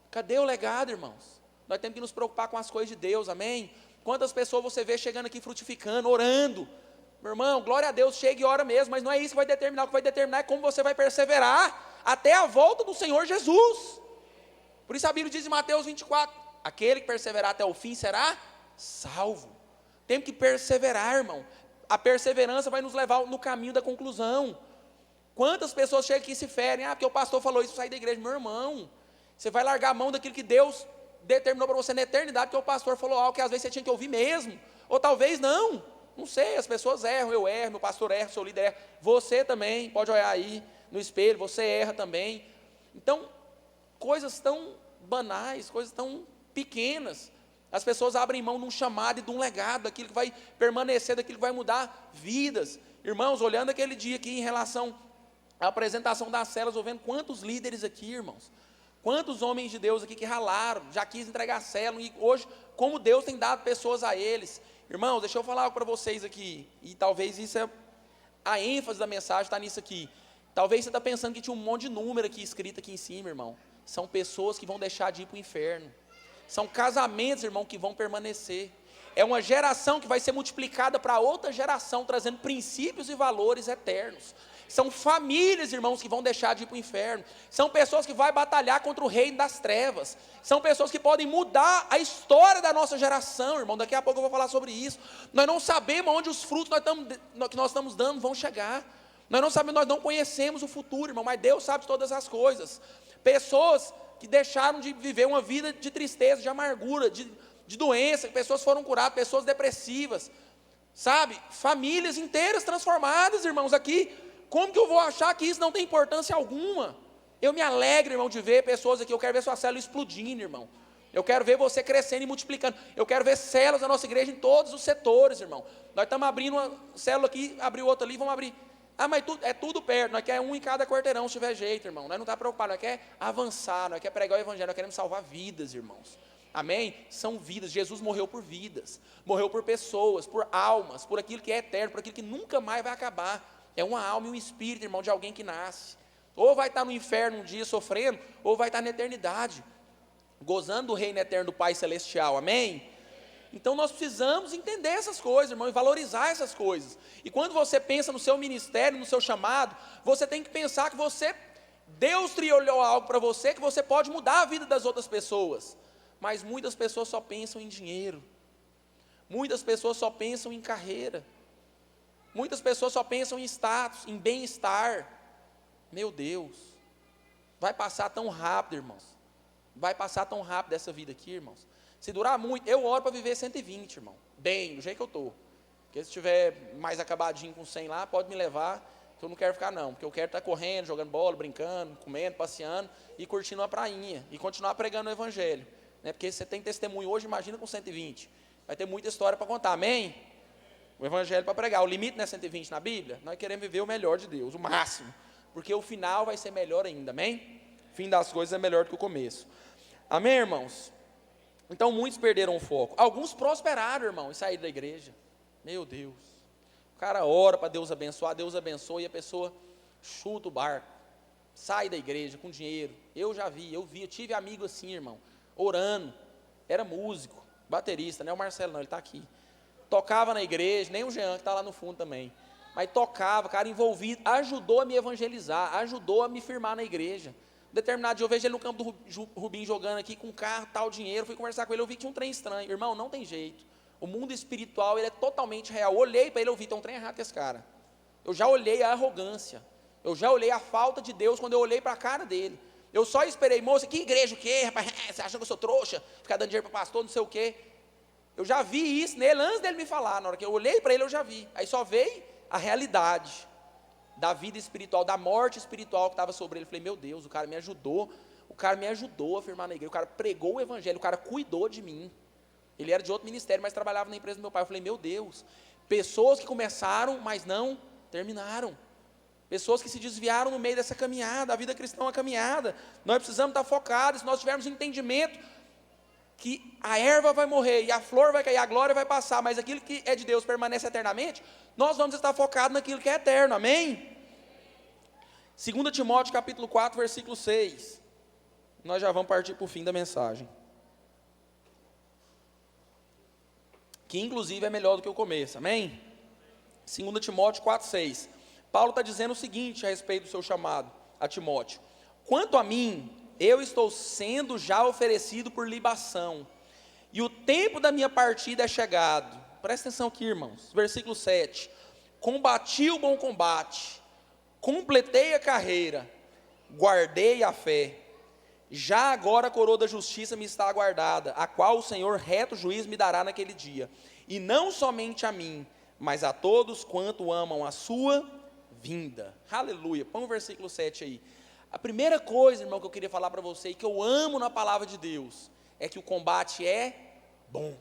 Cadê o legado, irmãos? Nós temos que nos preocupar com as coisas de Deus, amém? Quantas pessoas você vê chegando aqui frutificando, orando? Meu irmão, glória a Deus, chega e ora mesmo, mas não é isso que vai determinar. O que vai determinar é como você vai perseverar até a volta do Senhor Jesus. Por isso a Bíblia diz em Mateus 24, aquele que perseverar até o fim será salvo. Temos que perseverar, irmão. A perseverança vai nos levar no caminho da conclusão. Quantas pessoas chegam aqui e se ferem, porque o pastor falou isso, sair da igreja. Meu irmão, você vai largar a mão daquilo que Deus determinou para você na eternidade, porque o pastor falou algo que às vezes você tinha que ouvir mesmo, ou talvez não sei, as pessoas erram, eu erro, meu pastor erra, seu líder erra, você também, pode olhar aí no espelho, você erra também. Então, coisas tão banais, coisas tão pequenas, as pessoas abrem mão de um chamado e de um legado, daquilo que vai permanecer, daquilo que vai mudar vidas. Irmãos, olhando aquele dia aqui em relação à apresentação das células, eu vendo quantos líderes aqui, irmãos, quantos homens de Deus aqui que ralaram, já quis entregar a célula, e hoje, como Deus tem dado pessoas a eles. Irmãos, deixa eu falar algo para vocês aqui, e talvez isso é, a ênfase da mensagem está nisso aqui. Talvez você está pensando que tinha um monte de número aqui escrito aqui em cima, irmão. São pessoas que vão deixar de ir para o inferno. São casamentos, irmão, que vão permanecer. É uma geração que vai ser multiplicada para outra geração, trazendo princípios e valores eternos. São famílias, irmãos, que vão deixar de ir para o inferno. São pessoas que vão batalhar contra o reino das trevas. São pessoas que podem mudar a história da nossa geração, irmão. Daqui a pouco eu vou falar sobre isso. Nós não sabemos onde os frutos que nós estamos dando vão chegar. Nós não sabemos, nós não conhecemos o futuro, irmão, mas Deus sabe todas as coisas. Pessoas que deixaram de viver uma vida de tristeza, de amargura, de doença, pessoas foram curadas, pessoas depressivas, sabe? Famílias inteiras transformadas, irmãos, aqui. Como que eu vou achar que isso não tem importância alguma? Eu me alegro, irmão, de ver pessoas aqui. Eu quero ver sua célula explodindo, irmão. Eu quero ver você crescendo e multiplicando. Eu quero ver células da nossa igreja em todos os setores, irmão. Nós estamos abrindo uma célula aqui, abriu outra ali, vamos abrir. Mas é tudo perto, nós queremos um em cada quarteirão, se tiver jeito, irmão. Nós não estamos preocupados, nós queremos avançar, nós queremos pregar o evangelho, nós queremos salvar vidas, irmãos. Amém? São vidas. Jesus morreu por vidas, morreu por pessoas, por almas, por aquilo que é eterno, por aquilo que nunca mais vai acabar. É uma alma e um espírito, irmão, de alguém que nasce. Ou vai estar no inferno um dia sofrendo, ou vai estar na eternidade, gozando do reino eterno do Pai Celestial, amém? Então nós precisamos entender essas coisas, irmão, e valorizar essas coisas. E quando você pensa no seu ministério, no seu chamado, você tem que pensar que Deus trilhou algo para você, que você pode mudar a vida das outras pessoas. Mas muitas pessoas só pensam em dinheiro, muitas pessoas só pensam em carreira, muitas pessoas só pensam em status, em bem-estar. Meu Deus, vai passar tão rápido, irmãos. Vai passar tão rápido essa vida aqui, irmãos. Se durar muito, eu oro para viver 120, irmão. Bem, do jeito que eu estou. Porque se estiver mais acabadinho com 100 lá, pode me levar, que eu não quero ficar não. Porque eu quero estar correndo, jogando bola, brincando, comendo, passeando e curtindo uma prainha. E continuar pregando o evangelho. Né? Porque você tem testemunho hoje, imagina com 120. Vai ter muita história para contar, amém? O evangelho para pregar. O limite não é 120 na Bíblia? Nós queremos viver o melhor de Deus, o máximo. Porque o final vai ser melhor ainda, amém? O fim das coisas é melhor do que o começo. Amém, irmãos? Então muitos perderam o foco. Alguns prosperaram, irmão, e saíram da igreja. Meu Deus. O cara ora para Deus abençoa, e a pessoa chuta o barco. Sai da igreja com dinheiro. Eu tive amigo assim, irmão, orando. Era músico, baterista, não é o Marcelo não, ele está aqui. Tocava na igreja, nem o Jean que está lá no fundo também. Mas tocava, cara envolvido, ajudou a me evangelizar, ajudou a me firmar na igreja. Determinado dia eu vejo ele no campo do Rubim jogando aqui com carro, tal dinheiro, fui conversar com ele, eu vi que tinha um trem estranho. Irmão, não tem jeito. O mundo espiritual, ele é totalmente real. Eu olhei para ele, eu vi, tem um trem errado com esse cara. Eu já olhei a arrogância. Eu já olhei a falta de Deus quando eu olhei para a cara dele. Eu só esperei, moça, que igreja o quê, rapaz? Você acha que eu sou trouxa? Ficar dando dinheiro para pastor, não sei o quê. Eu já vi isso nele antes dele me falar. Na hora que eu olhei para ele, eu já vi. Aí só veio a realidade. da vida espiritual, da morte espiritual que estava sobre ele. Eu falei, meu Deus, o cara me ajudou a firmar na igreja, o cara pregou o evangelho, o cara cuidou de mim. Ele era de outro ministério, mas trabalhava na empresa do meu pai. Eu falei, meu Deus, pessoas que começaram, mas não terminaram. Pessoas que se desviaram no meio dessa caminhada. A vida cristã é uma caminhada. Nós precisamos estar focados. Se nós tivermos entendimento que a erva vai morrer e a flor vai cair, a glória vai passar, mas aquilo que é de Deus permanece eternamente, nós vamos estar focados naquilo que é eterno, amém? 2 Timóteo capítulo 4, versículo 6, nós já vamos partir para o fim da mensagem, que inclusive é melhor do que o começo, amém? 2 Timóteo 4, 6, Paulo está dizendo o seguinte a respeito do seu chamado a Timóteo: quanto a mim, eu estou sendo já oferecido por libação, e o tempo da minha partida é chegado. Presta atenção aqui, irmãos, versículo 7, combati o bom combate, completei a carreira, guardei a fé, já agora a coroa da justiça me está aguardada, a qual o Senhor reto juiz me dará naquele dia, e não somente a mim, mas a todos quanto amam a sua vinda. Aleluia. Põe o versículo 7 aí. A primeira coisa, irmão, que eu queria falar para você, e que eu amo na palavra de Deus, é que o combate é bom.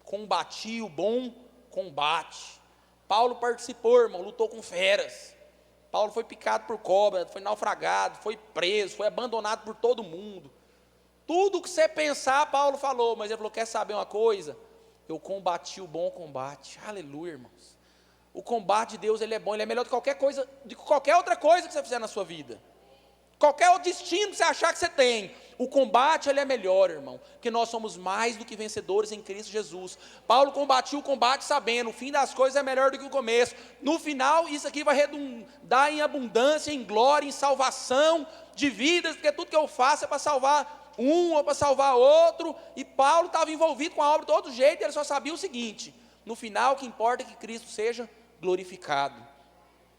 Combati o bom combate. Paulo participou, irmão, lutou com feras. Paulo foi picado por cobra, foi naufragado, foi preso, foi abandonado por todo mundo. Tudo que você pensar, Paulo falou, mas ele falou, quer saber uma coisa? Eu combati o bom combate. Aleluia, irmãos. O combate de Deus, ele é bom, ele é melhor do que qualquer coisa, de qualquer outra coisa que você fizer na sua vida. Qualquer outro destino que você achar que você tem, o combate ele é melhor, irmão, porque nós somos mais do que vencedores em Cristo Jesus. Paulo combatiu o combate sabendo, o fim das coisas é melhor do que o começo. No final, isso aqui vai redundar em abundância, em glória, em salvação de vidas, porque tudo que eu faço é para salvar um ou para salvar outro, e Paulo estava envolvido com a obra de todo jeito, ele só sabia o seguinte: no final, o que importa é que Cristo seja glorificado.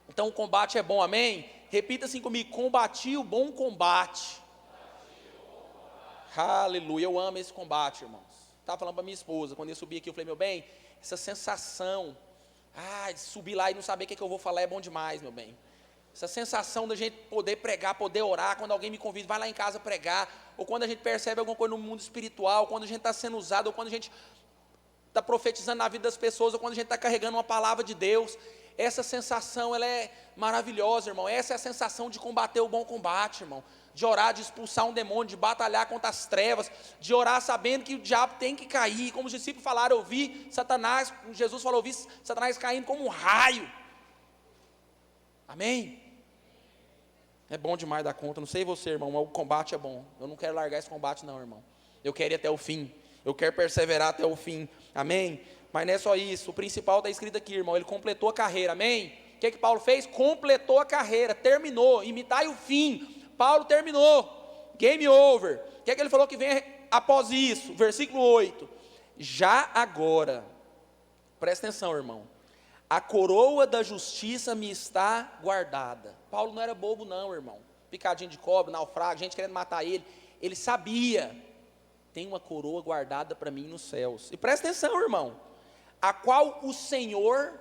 Então o combate é bom, amém? Repita assim comigo: combati o bom combate. Aleluia, eu amo esse combate, irmãos. Estava falando para minha esposa, quando eu subi aqui, eu falei, meu bem, essa sensação, de subir lá e não saber o que eu vou falar é bom demais, meu bem. Essa sensação da gente poder pregar, poder orar, quando alguém me convida, vai lá em casa pregar, ou quando a gente percebe alguma coisa no mundo espiritual, quando a gente está sendo usado, ou quando a gente está profetizando na vida das pessoas, ou quando a gente está carregando uma palavra de Deus, essa sensação, ela é maravilhosa, irmão. Essa é a sensação de combater o bom combate, irmão, de orar, de expulsar um demônio, de batalhar contra as trevas, de orar sabendo que o diabo tem que cair, como os discípulos falaram, eu vi Satanás, Jesus falou, eu vi Satanás caindo como um raio, amém? É bom demais da conta, não sei você, irmão, mas o combate é bom. Eu não quero largar esse combate não, irmão, eu quero ir até o fim, eu quero perseverar até o fim, amém? Mas não é só isso, o principal está escrito aqui, irmão, ele completou a carreira, amém? O que Paulo fez? Completou a carreira, terminou, imitai o fim. Paulo terminou, game over. O que ele falou que vem após isso? Versículo 8, já agora, presta atenção, irmão, a coroa da justiça me está guardada. Paulo não era bobo não, irmão, picadinho de cobra, naufrágio, gente querendo matar ele sabia, tem uma coroa guardada para mim nos céus. E presta atenção, irmão, a qual o Senhor,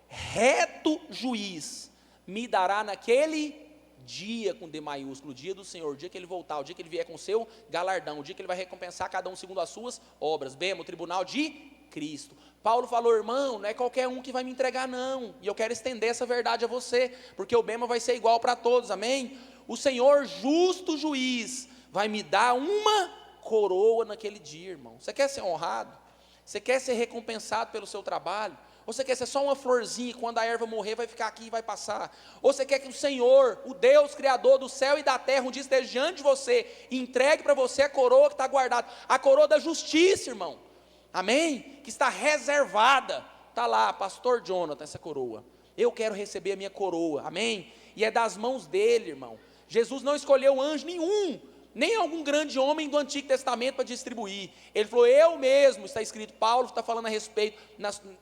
reto juiz, me dará naquele dia, com D maiúsculo, o dia do Senhor, o dia que ele voltar, o dia que ele vier com o seu galardão, o dia que ele vai recompensar cada um segundo as suas obras, bem, o tribunal de Cristo. Paulo falou, irmão, não é qualquer um que vai me entregar não, e eu quero estender essa verdade a você, porque o bema vai ser igual para todos, amém? O Senhor, justo juiz, vai me dar uma coroa naquele dia, irmão. Você quer ser honrado? Você quer ser recompensado pelo seu trabalho? Ou você quer ser só uma florzinha e quando a erva morrer vai ficar aqui e vai passar? Ou você quer que o Senhor, o Deus Criador do céu e da terra, um dia esteja diante de você e entregue para você a coroa que está guardada, a coroa da justiça, irmão, amém? Que está reservada, está lá, pastor Jonathan, essa coroa, eu quero receber a minha coroa, amém? E é das mãos dele, irmão. Jesus não escolheu anjo nenhum, nem algum grande homem do Antigo Testamento para distribuir. Ele falou, eu mesmo, está escrito, Paulo está falando a respeito,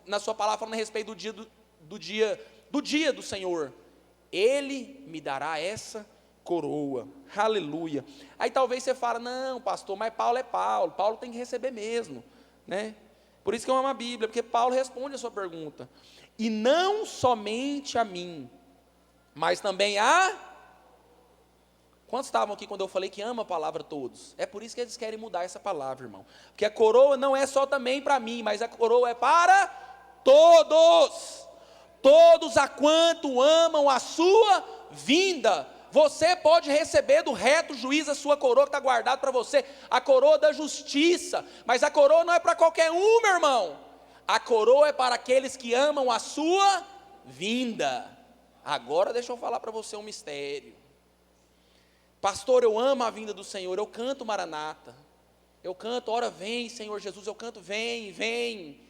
na sua palavra, falando a respeito do dia do Senhor. Ele me dará essa coroa, aleluia. Aí talvez você fala, não pastor, mas Paulo é Paulo, Paulo tem que receber mesmo, né? Por isso que eu amo a Bíblia, porque Paulo responde a sua pergunta. E não somente a mim, mas também a... Quantos estavam aqui quando eu falei que ama a palavra todos? É por isso que eles querem mudar essa palavra, irmão. Porque a coroa não é só também para mim, mas a coroa é para todos. Todos a quanto amam a sua vinda. Você pode receber do reto juiz a sua coroa que está guardada para você, a coroa da justiça. Mas a coroa não é para qualquer um, meu irmão. A coroa é para aqueles que amam a sua vinda. Agora deixa eu falar para você um mistério. Pastor, eu amo a vinda do Senhor, eu canto Maranata. Eu canto, ora vem Senhor Jesus, eu canto vem, vem.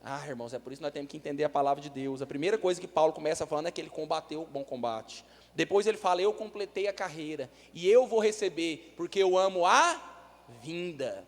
Ah, irmãos, é por isso que nós temos que entender a palavra de Deus. A primeira coisa que Paulo começa falando é que ele combateu o bom combate. Depois ele fala, eu completei a carreira, e eu vou receber, porque eu amo a vinda.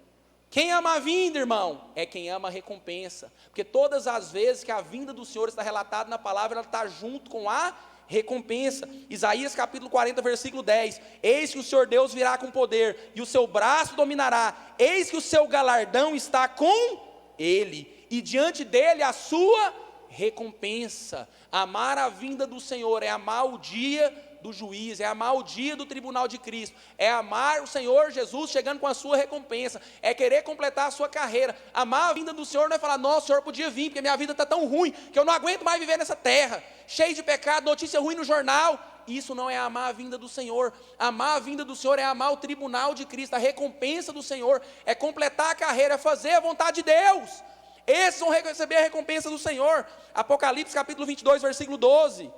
Quem ama a vinda, irmão, é quem ama a recompensa. Porque todas as vezes que a vinda do Senhor está relatada na palavra, ela está junto com a recompensa. Isaías capítulo 40, versículo 10. Eis que o Senhor Deus virá com poder, e o seu braço dominará. Eis que o seu galardão está com ele, e diante dele a sua recompensa. Amar a vinda do Senhor é amar o dia do juiz, é amar o dia do tribunal de Cristo, é amar o Senhor Jesus chegando com a sua recompensa, é querer completar a sua carreira. Amar a vinda do Senhor não é falar, nossa, o Senhor podia vir, porque minha vida está tão ruim, que eu não aguento mais viver nessa terra, cheio de pecado, notícia ruim no jornal. Isso não é amar a vinda do Senhor. Amar a vinda do Senhor é amar o tribunal de Cristo, a recompensa do Senhor, é completar a carreira, é fazer a vontade de Deus. Esses vão receber a recompensa do Senhor. Apocalipse capítulo 22, versículo 12.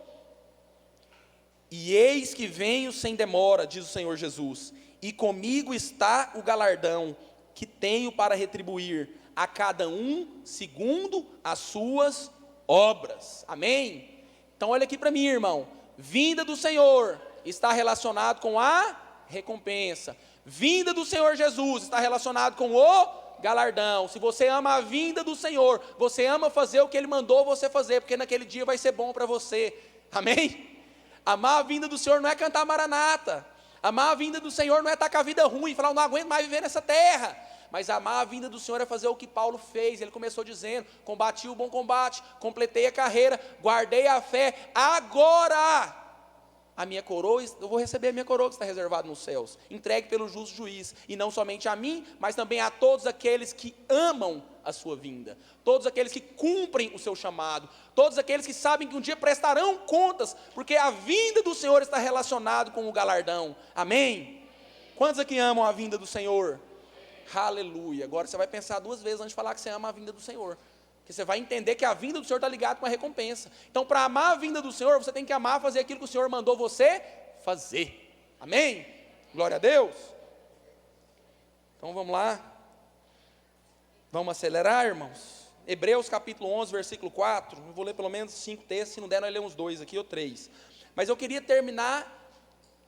E eis que venho sem demora, diz o Senhor Jesus, e comigo está o galardão que tenho para retribuir a cada um segundo as suas obras. Amém? Então olha aqui para mim, irmão. Vinda do Senhor está relacionado com a recompensa. Vinda do Senhor Jesus está relacionado com o galardão. Se você ama a vinda do Senhor, você ama fazer o que Ele mandou você fazer, porque naquele dia vai ser bom para você. Amém? Amar a vinda do Senhor não é cantar Maranata. Amar a vinda do Senhor não é estar com a vida ruim, falar, eu não aguento mais viver nessa terra. Mas amar a vinda do Senhor é fazer o que Paulo fez. Ele começou dizendo, combati o bom combate, completei a carreira, guardei a fé. Agora, a minha coroa, eu vou receber a minha coroa que está reservada nos céus, entregue pelo justo juiz, e não somente a mim, mas também a todos aqueles que amam a sua vinda, todos aqueles que cumprem o seu chamado, todos aqueles que sabem que um dia prestarão contas, porque a vinda do Senhor está relacionado com o galardão. Amém? Quantos aqui amam a vinda do Senhor? Aleluia. Agora você vai pensar duas vezes antes de falar que você ama a vinda do Senhor, porque você vai entender que a vinda do Senhor está ligada com a recompensa. Então, para amar a vinda do Senhor, você tem que amar fazer aquilo que o Senhor mandou você fazer. Amém? Glória a Deus. Então vamos lá. Vamos acelerar, irmãos? Hebreus capítulo 11, versículo 4. Eu vou ler pelo menos 5 textos, se não der nós lemos 2 aqui ou 3. Mas eu queria terminar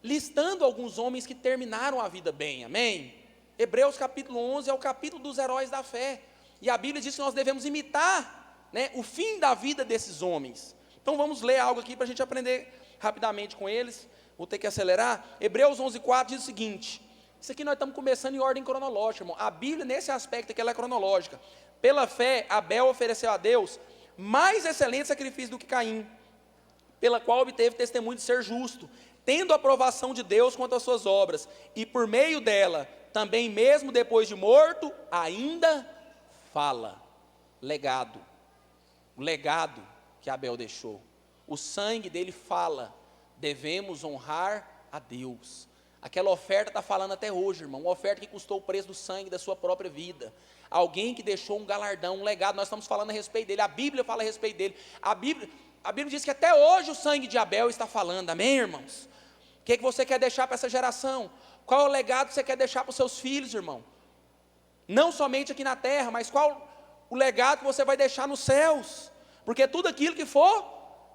listando alguns homens que terminaram a vida bem. Amém? Hebreus capítulo 11 é o capítulo dos heróis da fé. E a Bíblia diz que nós devemos imitar, né, o fim da vida desses homens. Então vamos ler algo aqui para a gente aprender rapidamente com eles. Vou ter que acelerar. Hebreus 11, 4 diz o seguinte. Isso aqui nós estamos começando em ordem cronológica, irmão. A Bíblia, nesse aspecto aqui, ela é cronológica. Pela fé, Abel ofereceu a Deus mais excelente sacrifício do que Caim, pela qual obteve testemunho de ser justo, tendo aprovação de Deus quanto às suas obras, e por meio dela, também mesmo depois de morto, ainda fala. Legado. O legado que Abel deixou. O sangue dele fala. Devemos honrar a Deus. Aquela oferta está falando até hoje, irmão. Uma oferta que custou o preço do sangue da sua própria vida. Alguém que deixou um galardão, um legado. Nós estamos falando a respeito dele. A Bíblia fala a respeito dele. A Bíblia diz que até hoje o sangue de Abel está falando. Amém, irmãos? O que você quer deixar para essa geração? Qual é o legado que você quer deixar para os seus filhos, irmão? Não somente aqui na terra, mas qual o legado que você vai deixar nos céus? Porque tudo aquilo que for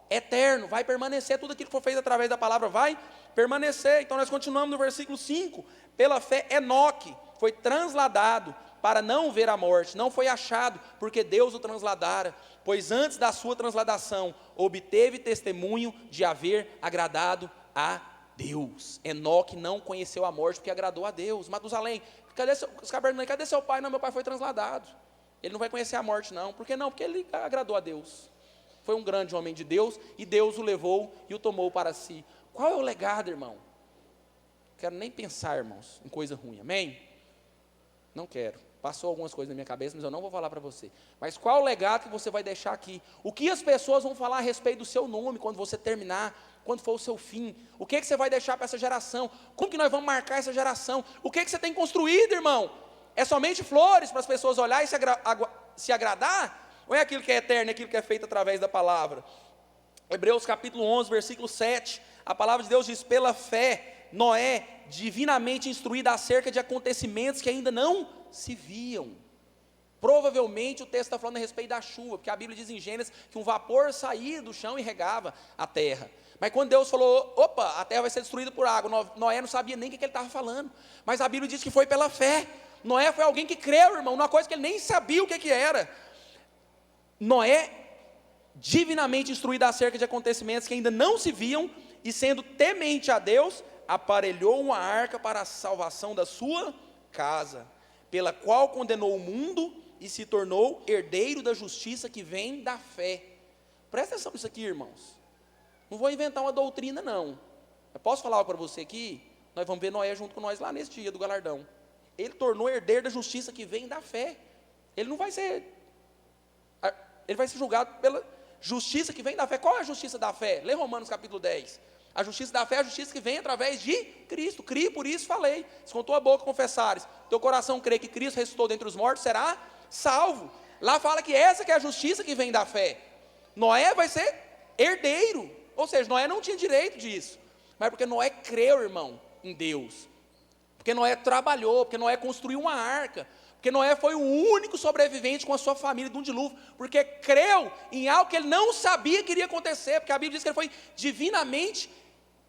eterno vai permanecer. Tudo aquilo que for feito através da palavra vai permanecer. Então nós continuamos no versículo 5. Pela fé Enoque foi transladado para não ver a morte, não foi achado, porque Deus o transladara, pois antes da sua transladação obteve testemunho de haver agradado a Deus. Enoque não conheceu a morte porque agradou a Deus. Matusalém, cadê seu pai? Não, meu pai foi transladado. Ele não vai conhecer a morte não. Por que não? Porque ele agradou a Deus. foi um grande homem de Deus, e Deus o levou e o tomou para si. Qual é o legado, irmão? Quero nem pensar, irmãos, em coisa ruim, amém? Não quero. Passou algumas coisas na minha cabeça, mas eu não vou falar para você. Mas qual o legado que você vai deixar aqui? O que as pessoas vão falar a respeito do seu nome quando você terminar, quando for o seu fim? O que você vai deixar para essa geração? Como que nós vamos marcar essa geração? O que você tem construído, irmão? É somente flores para as pessoas olhar e se agradar? Ou é aquilo que é eterno, é aquilo que é feito através da palavra? Hebreus capítulo 11, versículo 7, a palavra de Deus diz: pela fé, Noé, divinamente instruído acerca de acontecimentos que ainda não se viam. Provavelmente o texto está falando a respeito da chuva, porque a Bíblia diz em Gênesis que um vapor saía do chão e regava a terra. Mas quando Deus falou, opa, a terra vai ser destruída por água, Noé não sabia nem o que ele estava falando. Mas a Bíblia diz que foi pela fé. Noé foi alguém que creu, irmão, numa coisa que ele nem sabia o que era. Noé, divinamente instruído acerca de acontecimentos que ainda não se viam, e sendo temente a Deus, aparelhou uma arca para a salvação da sua casa, pela qual condenou o mundo e se tornou herdeiro da justiça que vem da fé. Presta atenção nisso aqui, irmãos. Não vou inventar uma doutrina, não. Eu posso falar algo para você aqui? Nós vamos ver Noé junto com nós lá nesse dia do galardão. Ele tornou herdeiro da justiça que vem da fé. Ele não vai ser... Ele vai ser julgado pela justiça que vem da fé. Qual é a justiça da fé? Lê Romanos capítulo 10. A justiça da fé é a justiça que vem através de Cristo. Crie, por isso falei. Se com tua boca confessares, teu coração crê que Cristo ressuscitou dentre os mortos, será salvo. Lá fala que essa que é a justiça que vem da fé. Noé vai ser herdeiro. Ou seja, Noé não tinha direito disso. Mas porque Noé creu, irmão, em Deus. Porque Noé trabalhou, porque Noé construiu uma arca. Porque Noé foi o único sobrevivente com a sua família de um dilúvio. Porque creu em algo que ele não sabia que iria acontecer. Porque a Bíblia diz que ele foi divinamente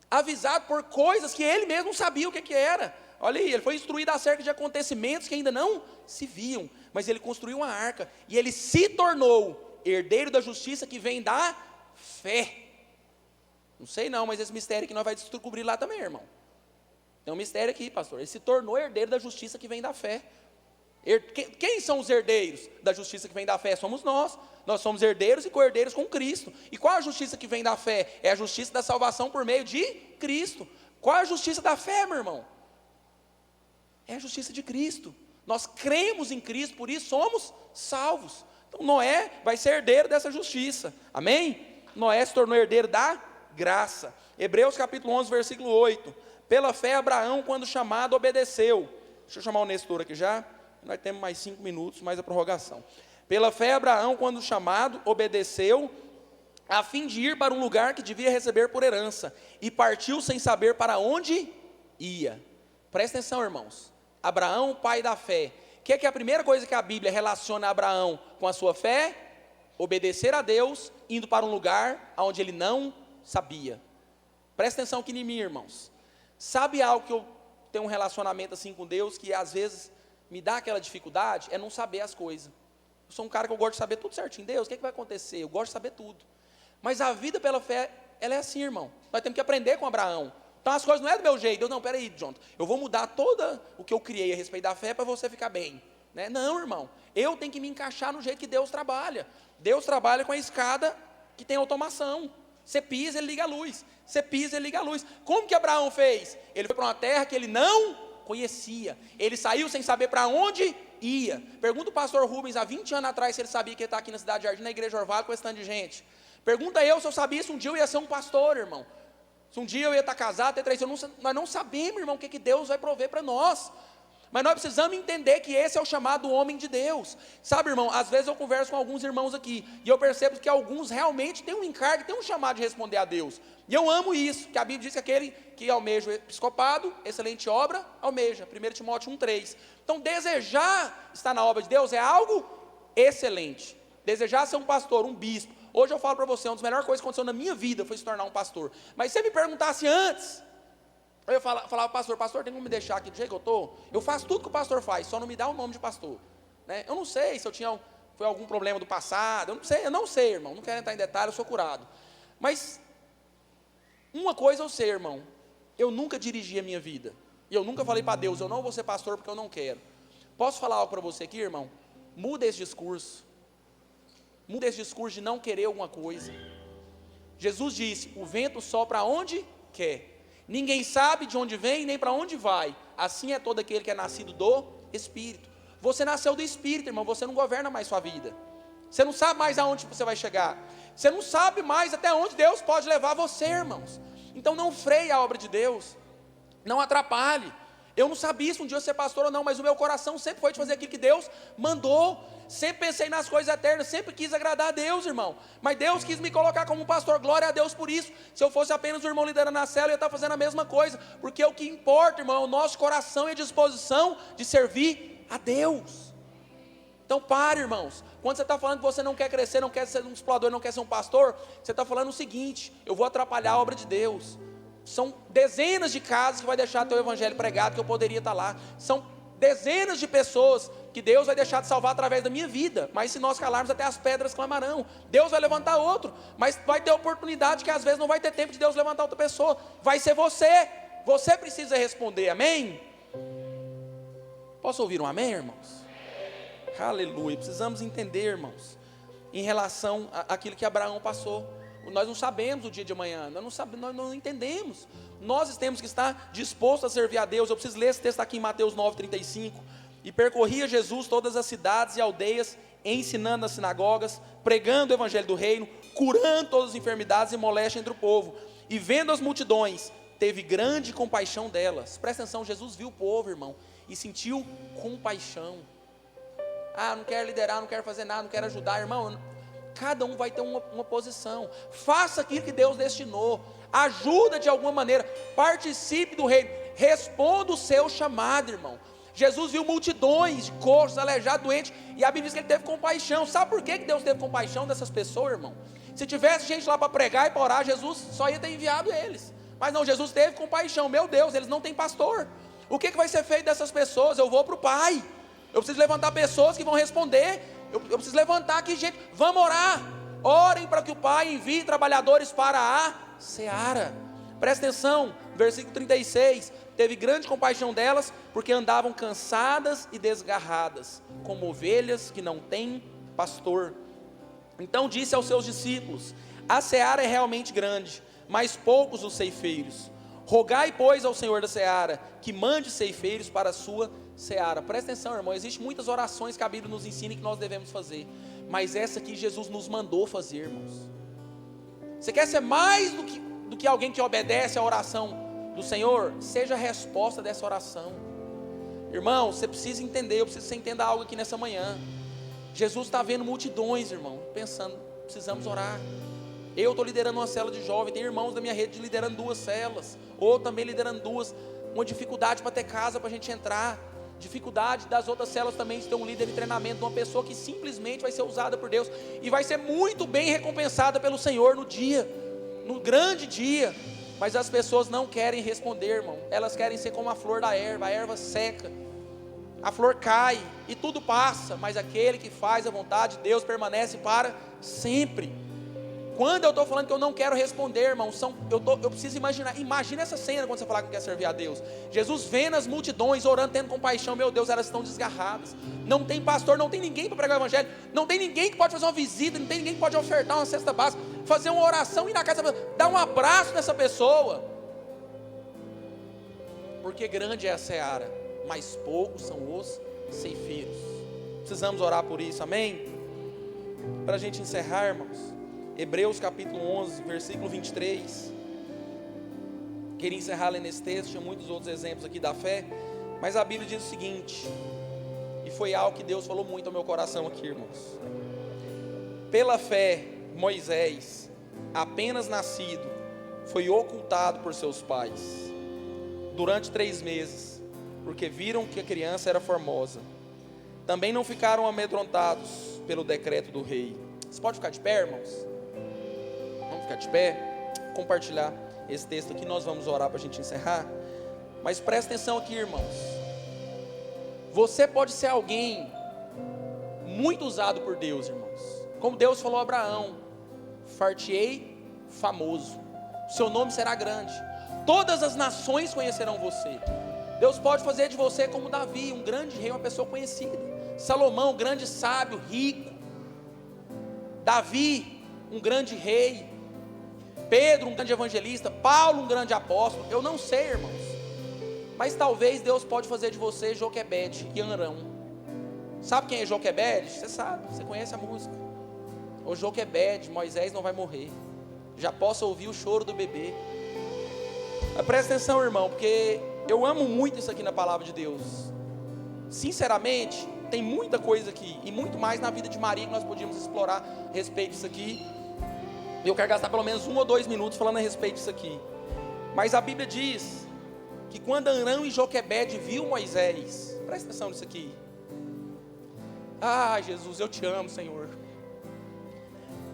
avisado por coisas que ele mesmo não sabia o que era. Olha aí, ele foi instruído acerca de acontecimentos que ainda não se viam. Mas ele construiu uma arca. E ele se tornou herdeiro da justiça que vem da fé. Não sei não, mas esse mistério que nós vamos descobrir lá também, irmão. Tem um mistério aqui, pastor. Ele se tornou herdeiro da justiça que vem da fé. Quem são os herdeiros da justiça que vem da fé? Somos nós. Nós somos herdeiros e co-herdeiros com Cristo. E qual a justiça que vem da fé? É a justiça da salvação por meio de Cristo. Qual é a justiça da fé, meu irmão? É a justiça de Cristo. Nós cremos em Cristo, por isso somos salvos. Então Noé vai ser herdeiro dessa justiça. Amém? Noé se tornou herdeiro da graça. Hebreus capítulo 11, versículo 8. Pela fé Abraão, quando chamado, obedeceu. Deixa eu chamar o Nestor aqui já. Nós temos mais 5 minutos, mais a prorrogação. Pela fé Abraão, quando chamado, obedeceu, a fim de ir para um lugar que devia receber por herança, e partiu sem saber para onde ia. Presta atenção, irmãos. Abraão, pai da fé. O que é a primeira coisa que a Bíblia relaciona Abraão com a sua fé? Obedecer a Deus, indo para um lugar onde ele não sabia. Presta atenção aqui em mim, irmãos. Sabe algo que eu tenho um relacionamento assim com Deus, que às vezes me dá aquela dificuldade? É não saber as coisas. Eu sou um cara que eu gosto de saber tudo certinho. Deus, o que vai acontecer? Eu gosto de saber tudo. Mas a vida pela fé, ela é assim, irmão. Nós temos que aprender com Abraão. Então as coisas não é do meu jeito. Deus, não, peraí, Jonathan, eu vou mudar todo o que eu criei a respeito da fé para você ficar bem. Né? Não, irmão, eu tenho que me encaixar no jeito que Deus trabalha. Deus trabalha com a escada que tem automação. Você pisa, ele liga a luz. Você pisa, ele liga a luz. Como que Abraão fez? Ele foi para uma terra que ele não conhecia. Ele saiu sem saber para onde ia. Pergunta o pastor Rubens, há 20 anos atrás, se ele sabia que ele está aqui na cidade de Jardim, na igreja Orvalho, com esse tanto de gente. Pergunta eu se eu sabia se um dia eu ia ser um pastor, irmão. Se um dia eu ia estar casado, ter 3 filhos. Nós não sabemos, irmão, o que Deus vai prover para nós. Mas nós precisamos entender que esse é o chamado homem de Deus. Sabe, irmão, às vezes eu converso com alguns irmãos aqui, e eu percebo que alguns realmente têm um encargo, têm um chamado de responder a Deus. E eu amo isso, que a Bíblia diz que aquele que almeja o episcopado, excelente obra, almeja. 1 Timóteo 1,3. Então, desejar estar na obra de Deus é algo excelente. Desejar ser um pastor, um bispo. Hoje eu falo para você, uma das melhores coisas que aconteceu na minha vida foi se tornar um pastor. Mas se você me perguntasse antes, eu falava, pastor, tem como me deixar aqui do jeito que eu estou? Eu faço tudo que o pastor faz, só não me dá o nome de pastor. Né? Eu não sei se foi algum problema do passado, eu não sei, irmão, não quero entrar em detalhe, eu sou curado. Mas, uma coisa eu sei, irmão, eu nunca dirigi a minha vida. E eu nunca falei para Deus, eu não vou ser pastor porque eu não quero. Posso falar algo para você aqui, irmão? Muda esse discurso. Muda esse discurso de não querer alguma coisa. Jesus disse: o vento sopra onde quer, ninguém sabe de onde vem nem para onde vai. Assim é todo aquele que é nascido do Espírito. Você nasceu do Espírito, irmão. Você não governa mais sua vida. Você não sabe mais aonde você vai chegar. Você não sabe mais até onde Deus pode levar você, irmãos. Então não freie a obra de Deus, não atrapalhe. Eu não sabia se um dia eu ser pastor ou não, mas o meu coração sempre foi de fazer aquilo que Deus mandou. Sempre pensei nas coisas eternas, sempre quis agradar a Deus, irmão. Mas Deus quis me colocar como um pastor, glória a Deus por isso. Se eu fosse apenas um irmão liderando na célula, eu ia estar fazendo a mesma coisa. Porque o que importa, irmão, é o nosso coração e a disposição de servir a Deus. Então pare, irmãos. Quando você está falando que você não quer crescer, não quer ser um explorador, não quer ser um pastor, você está falando o seguinte: eu vou atrapalhar a obra de Deus. São dezenas de casas que vai deixar teu evangelho pregado, que eu poderia estar lá. São dezenas de pessoas que Deus vai deixar de salvar através da minha vida. Mas se nós calarmos, até as pedras clamarão. Deus vai levantar outro, mas vai ter oportunidade que às vezes não vai ter tempo de Deus levantar outra pessoa. Vai ser você. Você precisa responder, amém? Posso ouvir um amém, irmãos? Aleluia. Precisamos entender, irmãos, em relação àquilo que Abraão passou. Nós não sabemos o dia de amanhã, nós não entendemos. Nós temos que estar dispostos a servir a Deus. Eu preciso ler esse texto aqui em Mateus 9:35. E percorria Jesus todas as cidades e aldeias, ensinando nas sinagogas, pregando o evangelho do reino, curando todas as enfermidades e moléstias entre o povo. E vendo as multidões, teve grande compaixão delas. Presta atenção, Jesus viu o povo, irmão, e sentiu compaixão. Não quero liderar, não quero fazer nada, não quero ajudar, irmão. Cada um vai ter uma posição. Faça aquilo que Deus destinou. Ajuda de alguma maneira. Participe do reino. Responda o seu chamado, irmão. Jesus viu multidões de coxos, aleijados, doentes, e a Bíblia diz que ele teve compaixão. Sabe por que Deus teve compaixão dessas pessoas, irmão? Se tivesse gente lá para pregar e para orar, Jesus só ia ter enviado eles. Mas não, Jesus teve compaixão. Meu Deus, eles não têm pastor. O que vai ser feito dessas pessoas? Eu vou para o Pai. Eu preciso levantar pessoas que vão responder. Eu preciso levantar aqui, gente. Vamos orar. Orem para que o Pai envie trabalhadores para a seara. Presta atenção, versículo 36. Teve grande compaixão delas, porque andavam cansadas e desgarradas, como ovelhas que não têm pastor. Então disse aos seus discípulos: a seara é realmente grande, mas poucos os ceifeiros. Rogai, pois, ao Senhor da seara, que mande ceifeiros para a sua seara. Presta atenção, irmão, existem muitas orações que a Bíblia nos ensina que nós devemos fazer, mas essa aqui Jesus nos mandou fazer, irmãos. Você quer ser mais do que alguém que obedece à oração do Senhor? Seja a resposta dessa oração. Irmão, você precisa entender, eu preciso que você entenda algo aqui nessa manhã. Jesus está vendo multidões, irmão, pensando, precisamos orar. Eu estou liderando uma célula de jovem, tem irmãos da minha rede liderando 2 células, ou também liderando 2, uma dificuldade para ter casa para a gente entrar, dificuldade das outras células também de ter um líder de treinamento, de uma pessoa que simplesmente vai ser usada por Deus, e vai ser muito bem recompensada pelo Senhor no dia, no grande dia. Mas as pessoas não querem responder, irmão, elas querem ser como a flor da erva, a erva seca, a flor cai, e tudo passa, mas aquele que faz a vontade de Deus permanece para sempre. Quando eu estou falando que eu não quero responder, irmão, eu preciso imaginar. Imagina essa cena quando você falar que quer servir a Deus. Jesus vendo as multidões, orando, tendo compaixão. Meu Deus, elas estão desgarradas. Não tem pastor, não tem ninguém para pregar o evangelho. Não tem ninguém que pode fazer uma visita. Não tem ninguém que pode ofertar uma cesta básica, fazer uma oração, ir na casa, dar um abraço nessa pessoa. Porque grande é a seara, mas poucos são os ceifeiros. Precisamos orar por isso, amém? Para a gente encerrar, irmãos, Hebreus capítulo 11, versículo 23. Queria encerrar lendo esse texto, tinha muitos outros exemplos aqui da fé, mas a Bíblia diz o seguinte, e foi algo que Deus falou muito ao meu coração aqui, irmãos. Pela fé, Moisés, apenas nascido, foi ocultado por seus pais durante 3 meses, porque viram que a criança era formosa. Também não ficaram amedrontados pelo decreto do rei. Você pode ficar de pé, irmãos? Vamos ficar de pé, compartilhar esse texto aqui, nós vamos orar para a gente encerrar. Mas presta atenção aqui, irmãos. Você pode ser alguém muito usado por Deus, irmãos. Como Deus falou a Abraão: far-te-ei famoso, seu nome será grande, todas as nações conhecerão você. Deus pode fazer de você como Davi, um grande rei, uma pessoa conhecida. Salomão, grande sábio, rico. Davi, um grande rei. Pedro, um grande evangelista. Paulo, um grande apóstolo. Eu não sei, irmãos, mas talvez Deus pode fazer de você Joquebede e Arão. Sabe quem é Joquebede? Você sabe, você conhece a música. O Joquebede, Moisés não vai morrer. Já posso ouvir o choro do bebê. Mas presta atenção, irmão, porque eu amo muito isso aqui na palavra de Deus. Sinceramente, tem muita coisa aqui, e muito mais na vida de Maria que nós podíamos explorar a respeito disso aqui. Eu quero gastar pelo menos 1 ou 2 minutos falando a respeito disso aqui. Mas a Bíblia diz que quando Arão e Joquebede viu Moisés, presta atenção nisso aqui. Ah, Jesus, eu te amo, Senhor.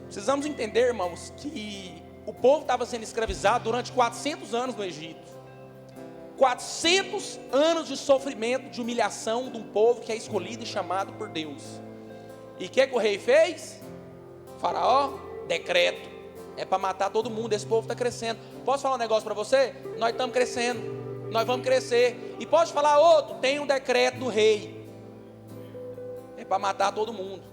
Precisamos entender, irmãos, que o povo estava sendo escravizado durante 400 anos no Egito. 400 anos de sofrimento, de humilhação de um povo que é escolhido e chamado por Deus. E o que o rei fez? Faraó, decreto. É para matar todo mundo, esse povo está crescendo. Posso falar um negócio para você? Nós estamos crescendo, nós vamos crescer. E posso falar outro? Tem um decreto do rei. É para matar todo mundo.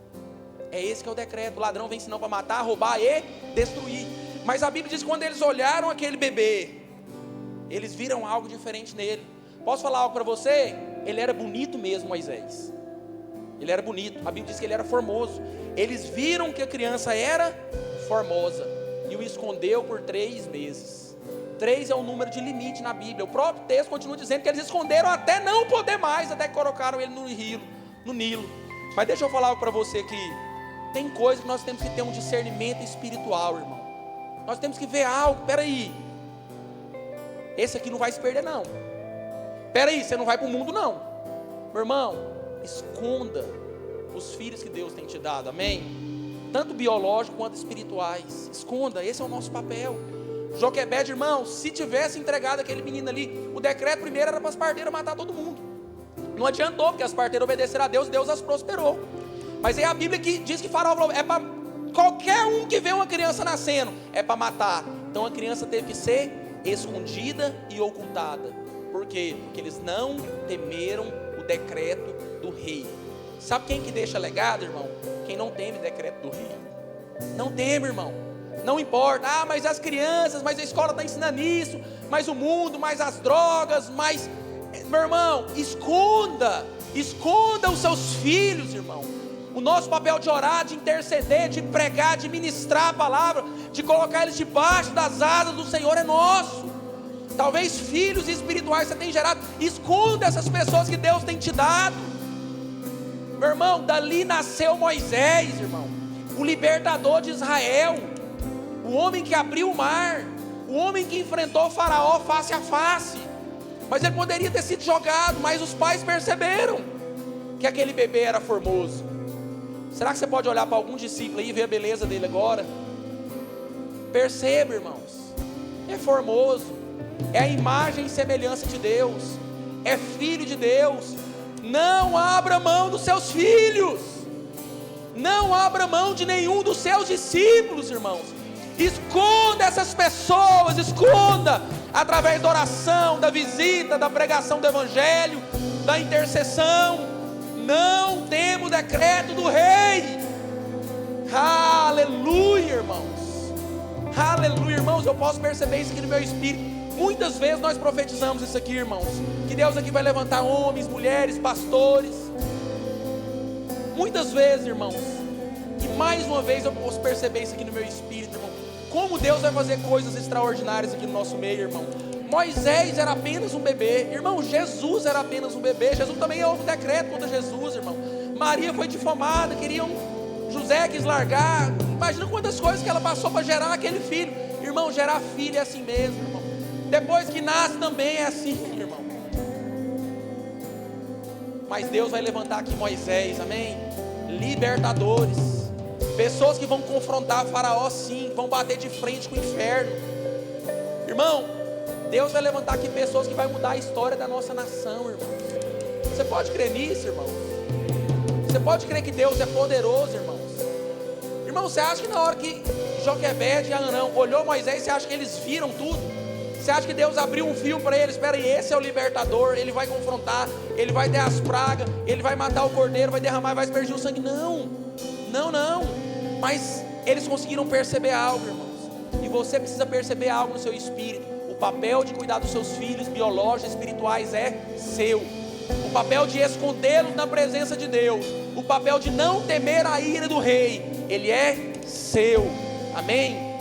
É esse que é o decreto. O ladrão vem senão para matar, roubar e destruir. Mas a Bíblia diz que quando eles olharam aquele bebê, eles viram algo diferente nele. Posso falar algo para você? Ele era bonito mesmo, Moisés. Ele era bonito. A Bíblia diz que ele era formoso. Eles viram que a criança era formosa e o escondeu por 3 meses. 3 é o número de limite na Bíblia. O próprio texto continua dizendo que eles esconderam até não poder mais, até que colocaram ele no Nilo. Mas deixa eu falar algo para você aqui. Tem coisa que nós temos que ter um discernimento espiritual, irmão. Nós temos que ver algo. Peraí, esse aqui não vai se perder não. Peraí, você não vai para o mundo não. Meu irmão, esconda os filhos que Deus tem te dado, amém? Tanto biológicos quanto espirituais. Esconda, esse é o nosso papel. Joquebede, irmão, se tivesse entregado aquele menino ali, o decreto primeiro era para as parteiras matar todo mundo. Não adiantou, porque as parteiras obedeceram a Deus, Deus as prosperou. Mas aí a Bíblia que diz que Faraó falou, é para qualquer um que vê uma criança nascendo, é para matar. Então a criança teve que ser escondida e ocultada. Por quê? Porque eles não temeram o decreto do rei. Sabe quem que deixa legado, irmão? Quem não teme o decreto do rei. Não teme, irmão. Não importa, mas as crianças, mas a escola está ensinando isso, mas o mundo, mas as drogas, mas... Meu irmão, esconda os seus filhos, irmão. O nosso papel de orar, de interceder, de pregar, de ministrar a palavra, de colocar eles debaixo das asas do Senhor é nosso. Talvez filhos espirituais você tenha gerado. Esconda essas pessoas que Deus tem te dado. Meu irmão, dali nasceu Moisés, irmão, o libertador de Israel, o homem que abriu o mar, o homem que enfrentou o Faraó face a face. Mas ele poderia ter sido jogado, mas os pais perceberam que aquele bebê era formoso. Será que você pode olhar para algum discípulo aí e ver a beleza dele agora? Perceba, irmãos, é formoso, é a imagem e semelhança de Deus, é filho de Deus. Não abra mão dos seus filhos, não abra mão de nenhum dos seus discípulos, irmãos. Esconda essas pessoas, esconda através da oração, da visita, da pregação do evangelho, da intercessão. Não temos o decreto do rei. Aleluia, irmãos. Aleluia, irmãos. Eu posso perceber isso aqui no meu espírito. Muitas vezes nós profetizamos isso aqui, irmãos, que Deus aqui vai levantar homens, mulheres, pastores. Muitas vezes, irmãos, e mais uma vez eu posso perceber isso aqui no meu espírito, irmão. Como Deus vai fazer coisas extraordinárias aqui no nosso meio, irmão. Moisés era apenas um bebê, irmão. Jesus era apenas um bebê. Jesus também houve um decreto contra Jesus, irmão. Maria foi difamada, José quis largar. Imagina quantas coisas que ela passou para gerar aquele filho. Irmão, gerar filho é assim mesmo, irmão. Depois que nasce também é assim, irmão. Mas Deus vai levantar aqui Moisés, amém? Libertadores, pessoas que vão confrontar Faraó, sim, vão bater de frente com o inferno. Irmão, Deus vai levantar aqui pessoas que vão mudar a história da nossa nação, irmão. Você pode crer nisso, irmão? Você pode crer que Deus é poderoso, irmãos? Irmão, você acha que na hora que Joquebede e Arão olhou Moisés, você acha que eles viram tudo? Você acha que Deus abriu um fio para eles? Espera aí, esse é o libertador, ele vai confrontar, ele vai ter as pragas, ele vai matar o cordeiro, vai derramar, vai aspergir o sangue. Não, não, não. Mas eles conseguiram perceber algo, irmãos, e você precisa perceber algo no seu espírito. O papel de cuidar dos seus filhos biológicos, espirituais é seu. O papel de escondê-los na presença de Deus, o papel de não temer a ira do rei, ele é seu. Amém?